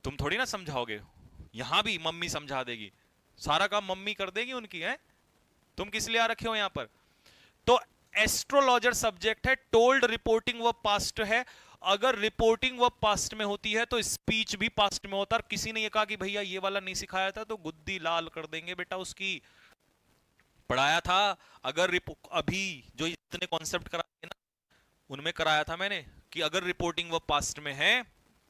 तुम थोड़ी ना समझाओगे। यहां भी मम्मी समझा देगी, सारा काम मम्मी कर देगी उनकी, है। तुम किस लिए आ रखे हो यहां पर? तो एस्ट्रोलॉजर सब्जेक्ट है, टोल्ड रिपोर्टिंग व पास्ट है। अगर रिपोर्टिंग व पास्ट में होती है तो स्पीच भी पास्ट में होता है। किसी ने ये कहा कि भैया ये वाला नहीं सिखाया था, तो गुद्दी लाल कर देंगे बेटा उसकी। पढ़ाया था। अगर अभी जो इतने कॉन्सेप्ट कराए ना, उनमें कराया था मैंने कि अगर रिपोर्टिंग व पास्ट में है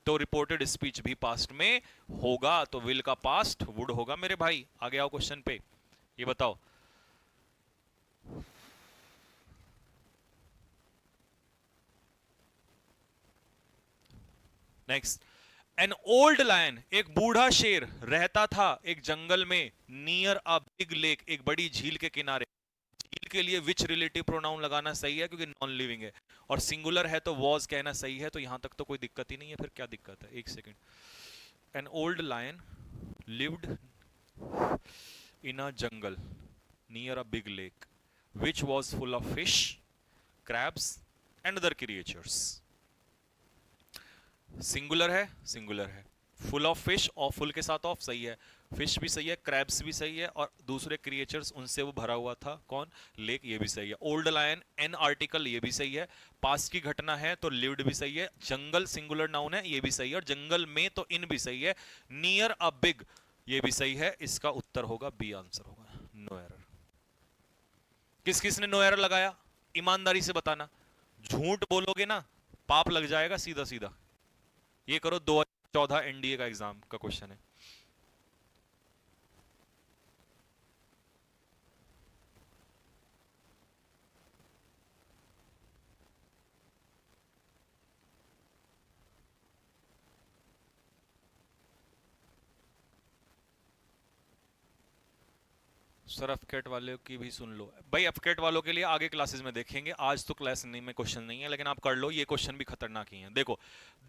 तो रिपोर्टेड स्पीच भी पास्ट में होगा, तो विल का पास्ट वुड होगा मेरे भाई। आगे आओ क्वेश्चन पे, ये बताओ। नेक्स्ट, एन ओल्ड लायन, एक बूढ़ा शेर रहता था एक जंगल में, नियर अ बिग लेक, एक बड़ी झील के किनारे। झील के लिए विच रिलेटिव प्रोनाउन लगाना सही है क्योंकि नॉन लिविंग है, और सिंगुलर है तो वॉज कहना सही है, तो यहां तक तो कोई दिक्कत ही नहीं है, फिर क्या दिक्कत है, एक second. An old lion lived in a jungle near a big lake which was full of fish, crabs and other creatures. Singular है, सिंगुलर है। फुल ऑफ फिश, और फुल के साथ ऑफ सही है, फिश भी सही है, क्रैब्स भी सही है, और दूसरे क्रिएचर्स उनसे वो भरा हुआ था, कौन, लेक, ये भी सही है। ओल्ड लायन एन आर्टिकल, ये भी सही है। पास की घटना है तो लिव्ड भी सही है। जंगल सिंगुलर नाउन है, ये भी सही है, और जंगल में तो इन भी सही है। नियर अ बिग, ये भी सही है। इसका उत्तर होगा बी, आंसर होगा, नो एरर। किस किस ने नो एरर लगाया, ईमानदारी से बताना, झूठ बोलोगे ना पाप लग जाएगा सीधा सीधा। ये करो 2014 एनडीए का एग्जाम का क्वेश्चन है। सर एफकेट वाले की भी सुन लो भाई, एफकेट वालों के लिए आगे क्लासेस में देखेंगे, आज तो क्लास नहीं में क्वेश्चन नहीं है, लेकिन आप कर लो, ये क्वेश्चन भी खतरनाक ही है। देखो,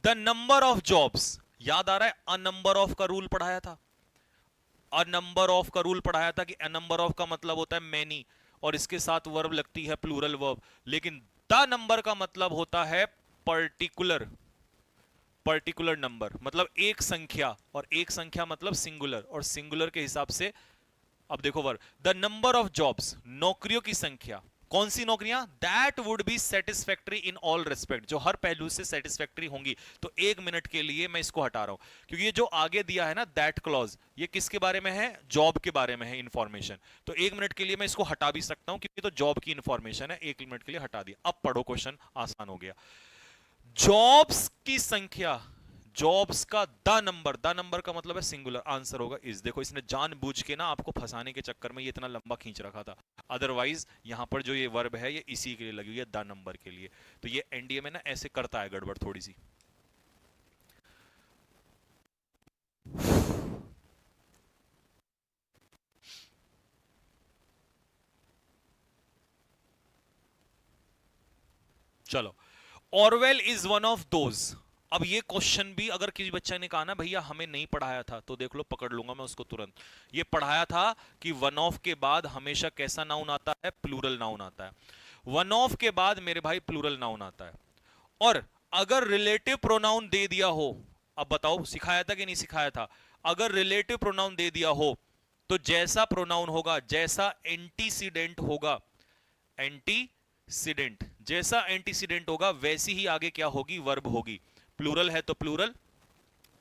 द नंबर ऑफ जॉब्स, याद आ रहा है अ नंबर ऑफ का रूल पढ़ाया था, अ नंबर ऑफ का रूल पढ़ाया था कि अ नंबर ऑफ का मतलब होता है मैनी, और इसके साथ वर्ब लगती है प्लूरल वर्ब, लेकिन द नंबर का मतलब होता है पर्टिकुलर, पर्टिकुलर नंबर मतलब एक संख्या, और एक संख्या मतलब सिंगुलर, और सिंगुलर के हिसाब से, अब देखो verb, the number of jobs, नौकरियों की संख्या, कौन सी नौकरियां, that would be satisfactory in all respect, जो हर पहलू से सेटिस्फैक्टरी होंगी। तो एक मिनट के लिए मैं इसको हटा रहा हूं, क्योंकि ये जो आगे दिया है ना दैट क्लॉज, ये किसके बारे में है, जॉब के बारे में है इंफॉर्मेशन, तो एक मिनट के लिए मैं इसको हटा भी सकता हूं क्योंकि तो जॉब की इंफॉर्मेशन है, एक मिनट के लिए हटा दिया। अब पढ़ो, क्वेश्चन आसान हो गया। जॉब्स की संख्या, जॉब्स का द नंबर का मतलब है सिंगुलर, आंसर होगा इस। देखो इसने जानबूझ के ना आपको फंसाने के चक्कर में ये इतना लंबा खींच रखा था, अदरवाइज यहां पर जो ये वर्ब है ये इसी के लिए लगी हुई है, द नंबर के लिए। तो ये एनडीए में ना ऐसे करता है गड़बड़ थोड़ी सी। चलो, Orwell is one of those. अब ये क्वेश्चन भी अगर किसी बच्चे ने कहा ना भैया हमें नहीं पढ़ाया था, तो देख लो पकड़ लूंगा मैं उसको तुरंत। ये पढ़ाया था कि वन ऑफ के बाद हमेशा कैसा नाउन आता है, प्लूरल नाउन आता है। वन ऑफ के बाद मेरे भाई प्लूरल नाउन आता है, और अगर रिलेटिव प्रोनाउन दे दिया हो, अब बताओ सिखाया था कि नहीं सिखाया था, अगर रिलेटिव प्रोनाउन दे दिया हो तो जैसा प्रोनाउन होगा, जैसा एंटीसीडेंट होगा, एंटीसीडेंट, जैसा एंटीसीडेंट होगा वैसी ही आगे क्या होगी, वर्ब होगी। प्लूरल है तो प्लूरल,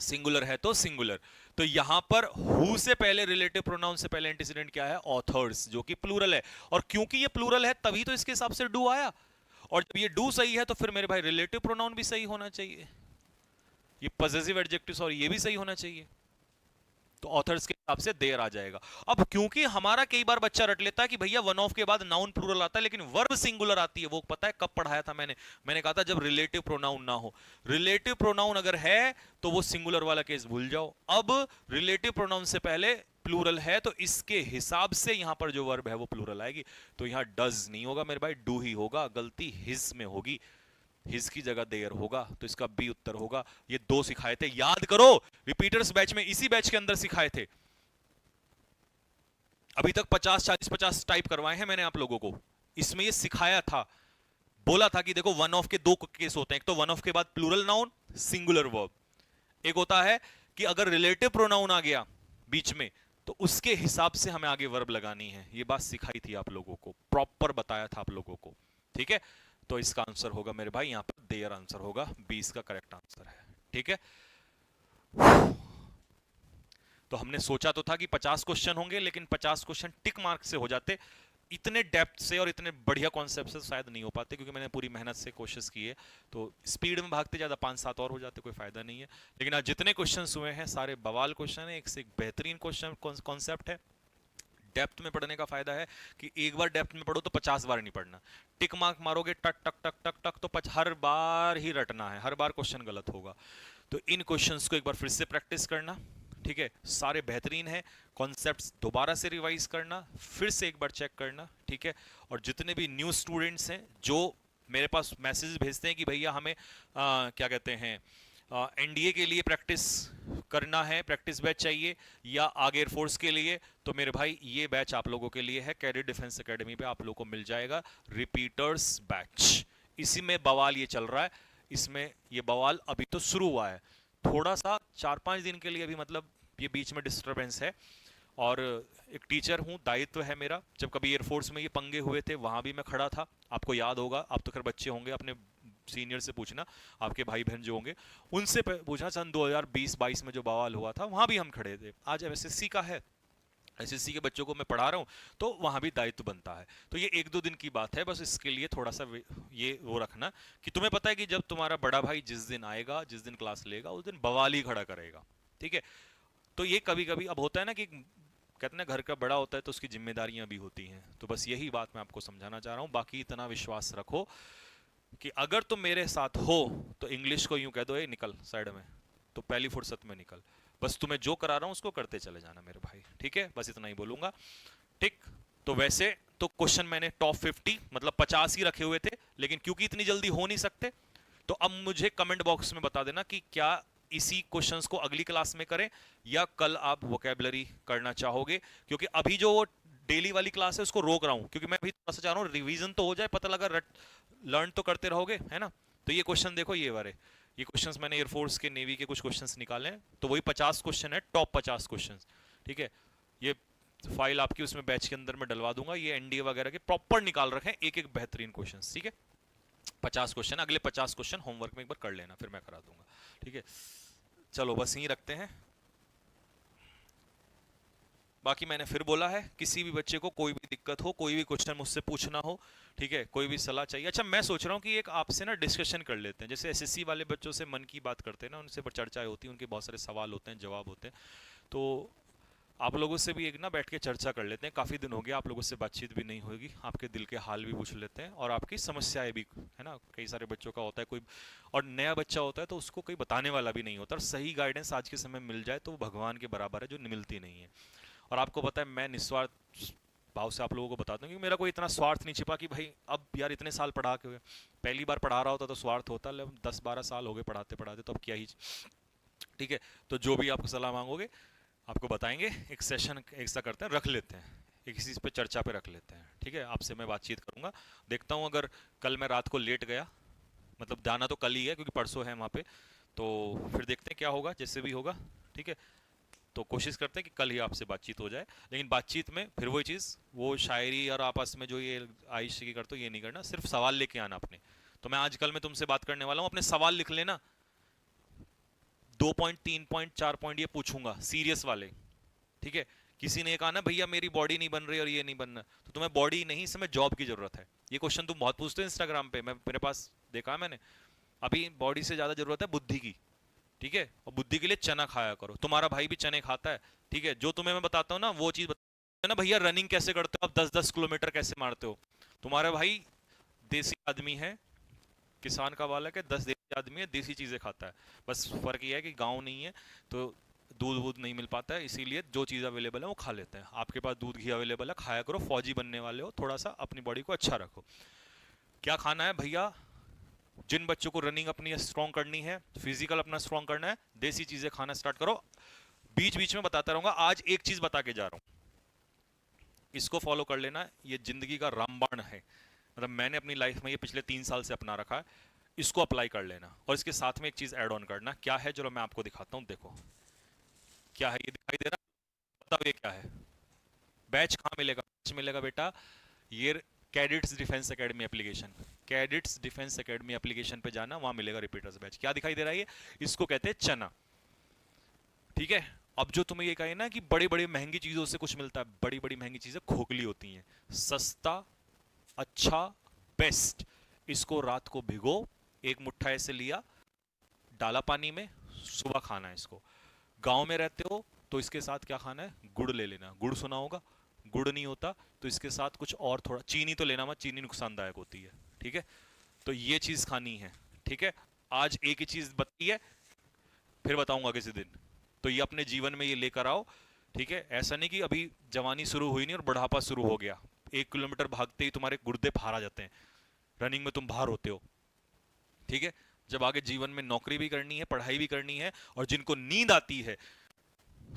सिंगुलर है तो सिंगुलर। तो यहां पर हु से पहले रिलेटिव प्रोनाउन से पहले एंटीसीडेंट क्या है, ऑथर्स, जो कि प्लूरल है, और क्योंकि ये प्लूरल है तभी तो इसके हिसाब से डू आया, और जब ये डू सही है तो फिर मेरे भाई रिलेटिव प्रोनाउन भी सही होना चाहिए, ये पॉसेसिव एडजेक्टिव्स और ये भी सही होना चाहिए, तो ऑथर्स के हिसाब से देयर आ जाएगा। अब क्योंकि हमारा कई बार बच्चा रट लेता है कि भैया वन ऑफ के बाद नाउन प्लूरल आता है लेकिन वर्ब सिंगुलर आती है, वो पता है कब पढ़ाया था मैंने, मैंने कहा था जब रिलेटिव प्रोनाउन ना हो। रिलेटिव प्रोनाउन अगर है तो वो सिंगुलर वाला केस भूल जाओ, अब रिलेटिव प्रोनाउन से पहले प्लूरल है तो इसके हिसाब से यहां पर जो वर्ब है वो प्लूरल आएगी, तो यहां डज नहीं होगा मेरे भाई, डू ही होगा, गलती हिज में होगी, हिज की जगह देयर होगा, तो इसका बी उत्तर होगा। ये दो सिखाए थे, याद करो, रिपीटर्स बैच में, इसी बैच के अंदर सिखाए थे, अभी तक 50 40 50 टाइप करवाए हैं मैंने आप लोगों को, इसमें ये सिखाया था, बोला था कि देखो वन ऑफ के दो केस होते हैं, एक तो वन ऑफ के बाद प्लूरल नाउन सिंगुलर वर्ब, एक होता है कि अगर रिलेटिव प्रोनाउन आ गया बीच में तो उसके हिसाब से हमें आगे वर्ब लगानी है, ये बात सिखाई थी आप लोगों को, प्रॉपर बताया था आप लोगों को, ठीक है। तो इसका आंसर होगा मेरे भाई यहां पर देयर आंसर होगा, 20 का करेक्ट आंसर है, ठीक है। तो हमने सोचा तो था कि 50 क्वेश्चन होंगे, लेकिन 50 क्वेश्चन टिक मार्क से हो जाते, इतने डेप्थ से और इतने बढ़िया कॉन्सेप्ट से शायद नहीं हो पाते, क्योंकि मैंने पूरी मेहनत से कोशिश की है, तो स्पीड में भागते ज़्यादा 5 7 और हो जाते, कोई फायदा नहीं है। लेकिन आज जितने क्वेश्चन हुए हैं सारे बवाल क्वेश्चन है, एक से एक बेहतरीन क्वेश्चन कॉन्सेप्ट है। डेप्थ में पढ़ने का फायदा है कि एक बार डेप्थ में पढ़ो तो 50 बार नहीं पढ़ना, टिक मार्क मारोगे टक टक टक टक टक तो हर बार ही रटना है, हर बार क्वेश्चन गलत होगा। तो इन क्वेश्चंस को एक बार फिर से प्रैक्टिस करना, ठीक है, सारे बेहतरीन हैं, कॉन्सेप्ट्स दोबारा से रिवाइज करना, फिर से एक बार चेक करना, ठीक है। और जितने भी न्यू स्टूडेंट्स हैं जो मेरे पास मैसेज भेजते हैं कि भैया हमें क्या कहते हैं एनडीए के लिए प्रैक्टिस करना है, प्रैक्टिस बैच चाहिए या आगे एयरफोर्स के लिए, तो मेरे भाई ये बैच आप लोगों के लिए है। कैडेट डिफेंस एकेडमी पे आप लोगों को मिल जाएगा रिपीटर्स बैच। इसी में बवाल ये चल रहा है, इसमें ये बवाल अभी तो शुरू हुआ है, थोड़ा सा 4-5 दिन के लिए अभी मतलब ये बीच में डिस्टरबेंस है। और एक टीचर हूं, दायित्व है मेरा, जब कभी एयरफोर्स में ये पंगे हुए थे वहां भी मैं खड़ा था, आपको याद होगा, आप तो खैर बच्चे होंगे, अपने सीनियर से पूछना, आपके भाई बहन जो होंगे उनसे पूछना, सन 2020-22 में जो बवाल हुआ था वहां भी हम खड़े थे। आज एसएससी का है, एसएससी के बच्चों को मैं पढ़ा रहा हूँ, तो वहां भी दायित्व बनता है। तो ये 1-2 दिन की बात है, बस इसके लिए थोड़ा सा ये वो रखना कि तुम्हें पता है कि जब तुम्हारा बड़ा भाई जिस दिन आएगा, जिस दिन क्लास लेगा, उस दिन बवाल ही खड़ा करेगा, ठीक है। तो ये कभी कभी अब होता है ना कि कहते हैं घर का बड़ा होता है तो उसकी जिम्मेदारियां भी होती हैं, तो बस यही बात मैं आपको समझाना चाह रहा हूँ। बाकी इतना विश्वास रखो कि अगर तुम मेरे साथ हो तो इंग्लिश को यूं कह दो, ए निकल साइड में, तो पहली फुर्सत में निकल, बस तुम्हें जो करा रहा हूं उसको करते चले जाना मेरे भाई, ठीक है। बस इतना ही बोलूंगा, ठीक। तो वैसे तो क्वेश्चन मैंने टॉप 50 मतलब 50 ही रखे हुए थे, लेकिन क्योंकि इतनी जल्दी हो नहीं सकते, तो अब मुझे कमेंट बॉक्स में बता देना कि क्या इसी क्वेश्चंस को अगली क्लास में करें या कल आप वोकैबुलरी करना चाहोगे, क्योंकि अभी जो डेली वाली क्लास है उसको रोक रहा हूं, क्योंकि मैं अभी थोड़ा सा चाह रहा हूं रिवीजन तो हो जाए, पता लगा लर्न तो करते रहोगे, है ना। तो ये क्वेश्चन देखो, ये वाले ये क्वेश्चंस मैंने एयरफोर्स के, नेवी के कुछ क्वेश्चंस निकाले हैं, तो वही 50 क्वेश्चन है, टॉप 50 क्वेश्चंस, ठीक है। ये फाइल आपकी उसमें बैच के अंदर में डलवा दूंगा, ये एनडीए वगैरह के प्रॉपर निकाल रखे हैं, एक एक बेहतरीन क्वेश्चंस, ठीक है। 50 क्वेश्चन, अगले 50 क्वेश्चन होमवर्क में एक बार कर लेना, फिर मैं करा दूंगा, ठीक है। चलो बस यहीं रखते हैं। बाकी मैंने फिर बोला है, किसी भी बच्चे को कोई भी दिक्कत हो, कोई भी क्वेश्चन मुझसे पूछना हो, ठीक है, कोई भी सलाह चाहिए। अच्छा मैं सोच रहा हूँ कि एक आपसे ना डिस्कशन कर लेते हैं, जैसे एसएससी वाले बच्चों से मन की बात करते हैं ना, उनसे चर्चा होती है, उनके बहुत सारे सवाल होते हैं, जवाब होते हैं, तो आप लोगों से भी एक ना बैठ के चर्चा कर लेते हैं। काफ़ी दिन हो गया आप लोगों से बातचीत भी नहीं होगी, आपके दिल के हाल भी पूछ लेते हैं और आपकी समस्याएं भी, है ना। कई सारे बच्चों का होता है कोई, और नया बच्चा होता है तो उसको कोई बताने वाला भी नहीं होता, और सही गाइडेंस आज के समय मिल जाए तो वो भगवान के बराबर है, जो मिलती नहीं है। और आपको पता है मैं निस्वार्थ भाव से आप लोगों को बताता हूँ कि मेरा कोई इतना स्वार्थ नहीं छिपा कि भाई अब यार इतने साल पढ़ा के हुए, पहली बार पढ़ा रहा होता तो स्वार्थ होता, 10-12 साल हो गए पढ़ाते पढ़ाते, तो अब क्या ही, ठीक है। तो जो भी आपको सलाह मांगोगे आपको बताएंगे, एक सेशन ऐसा करते हैं, रख लेते हैं, एक इसी पे चर्चा पे रख लेते हैं, ठीक है। आपसे मैं बातचीत करूंगा, देखता हूँ अगर कल मैं रात को लेट गया, मतलब जाना तो कल ही है क्योंकि परसों है वहाँ पे, तो फिर देखते हैं क्या होगा, जैसे भी होगा, ठीक है। तो कोशिश करते हैं कि कल ही आपसे बातचीत हो जाए, लेकिन बातचीत में फिर वही चीज़, वो शायरी और आपस में जो ये आइश की करते हो ये नहीं करना, सिर्फ सवाल लेके आना अपने। तो मैं आज कल मैं तुमसे बात करने वाला हूँ, अपने सवाल लिख लेना, 2 पॉइंट 3 पॉइंट 4 पॉइंट ये पूछूंगा सीरियस वाले, ठीक है। किसी ने कहा ना भैया मेरी बॉडी नहीं बन रही और ये नहीं बनना, तो तुम्हें बॉडी नहीं, इसमें जॉब की जरूरत है। ये क्वेश्चन तुम बहुत पूछते हो इंस्टाग्राम पे, मैं मेरे पास देखा है मैंने। अभी बॉडी से ज्यादा जरूरत है बुद्धि की, ठीक है। और बुद्धि के लिए चना खाया करो, तुम्हारा भाई भी चने खाता है, ठीक है। जो तुम्हें मैं बताता हूँ ना वो चीज बता ना, भैया रनिंग कैसे करते हो आप, 10-10 किलोमीटर कैसे मारते हो, तुम्हारा भाई देसी आदमी है, किसान का बालक है, 10 देसी आदमी है, देसी चीजें खाता है। बस फर्क ये है कि गाँव नहीं है तो दूध वूध नहीं मिल पाता है, इसीलिए जो चीज़ अवेलेबल है वो खा लेते हैं। आपके पास दूध घी अवेलेबल है, खाया करो, फौजी बनने वाले हो, थोड़ा सा अपनी बॉडी को अच्छा रखो। क्या खाना है भैया, जिन बच्चों को रनिंग अपनी स्ट्रॉन्ग करनी है, फिजिकल अपना स्ट्रॉन्ग करना है, देसी चीजें खाना स्टार्ट करो। बीच बीच में बताता रहूंगा, आज एक चीज बता के जा रहा हूं, इसको फॉलो कर लेना, ये जिंदगी का रामबाण है, मतलब मैंने अपनी लाइफ में ये पिछले 3 साल से अपना रखा है, इसको अप्लाई कर लेना। और इसके साथ में एक चीज ऐड ऑन करना, क्या है चलो मैं आपको दिखाता हूं, देखो क्या है, ये दिखाई दे रहा, बताओ ये क्या है। बैच कहाँ मिलेगा, बैच मिलेगा बेटा ये cadets defence academy application, cadets defence academy application पे जाना, वहां मिलेगा रिपीटर्स बैच। क्या दिखाई दे रहा है ये, इसको कहते हैं चना, ठीक है। अब जो तुम्हें ये कहे ना कि बड़ी बड़ी महंगी चीजों से कुछ मिलता है, बड़ी बड़ी महंगी चीजें खोखली होती हैं, सस्ता अच्छा बेस्ट, इसको रात को भिगो, एक मुट्ठा ऐसे लिया, डाला पानी में, सुबह खाना है इसको। गांव में रहते हो तो इसके साथ क्या खाना है, गुड़ ले लेना, गुड़ सुना होगा, गुड़ नहीं होता तो इसके साथ कुछ और थोड़ा, चीनी तो लेना मत, चीनी नुकसानदायक होती है, ठीक है। तो ये चीज खानी है, ठीक है। आज एक ही चीज बताई है, फिर बताऊंगा किसी दिन। तो ये अपने जीवन में ये लेकर आओ, ठीक है। ऐसा नहीं कि अभी जवानी शुरू हुई नहीं और बुढ़ापा शुरू हो गया, 1 किलोमीटर भागते ही तुम्हारे गुर्दे बाहर आ जाते हैं, रनिंग में तुम बाहर होते हो, ठीक है। जब आगे जीवन में नौकरी भी करनी है, पढ़ाई भी करनी है, और जिनको नींद आती है,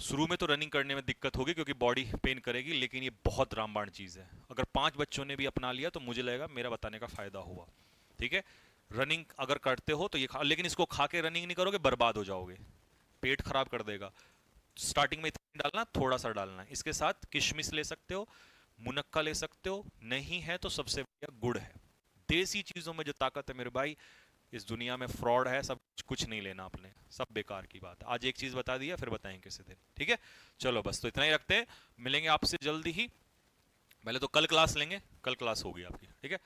शुरू में तो रनिंग करने में दिक्कत होगी क्योंकि बॉडी पेन करेगी, लेकिन ये बहुत रामबाण चीज है। अगर 5 बच्चों ने भी अपना लिया तो मुझे लगेगा मेरा बताने का फायदा हुआ, ठीक है। रनिंग अगर करते हो तो ये लेकिन इसको खा के रनिंग नहीं करोगे, बर्बाद हो जाओगे, पेट खराब कर देगा। स्टार्टिंग में इतना डालना, थोड़ा सा डालना है। इसके साथ किशमिश ले सकते हो, मुनक्का ले सकते हो, नहीं है तो सबसे बढ़िया गुड़ है। देसी चीजों में जो ताकत है मेरे भाई, इस दुनिया में फ्रॉड है, सब कुछ नहीं लेना आपने, सब बेकार की बात है। आज एक चीज बता दिया, फिर बताएंगे किसी दिन, ठीक है। चलो बस तो इतना ही रखते हैं, मिलेंगे आपसे जल्दी ही। पहले तो कल क्लास लेंगे, कल क्लास होगी आपकी, ठीक है।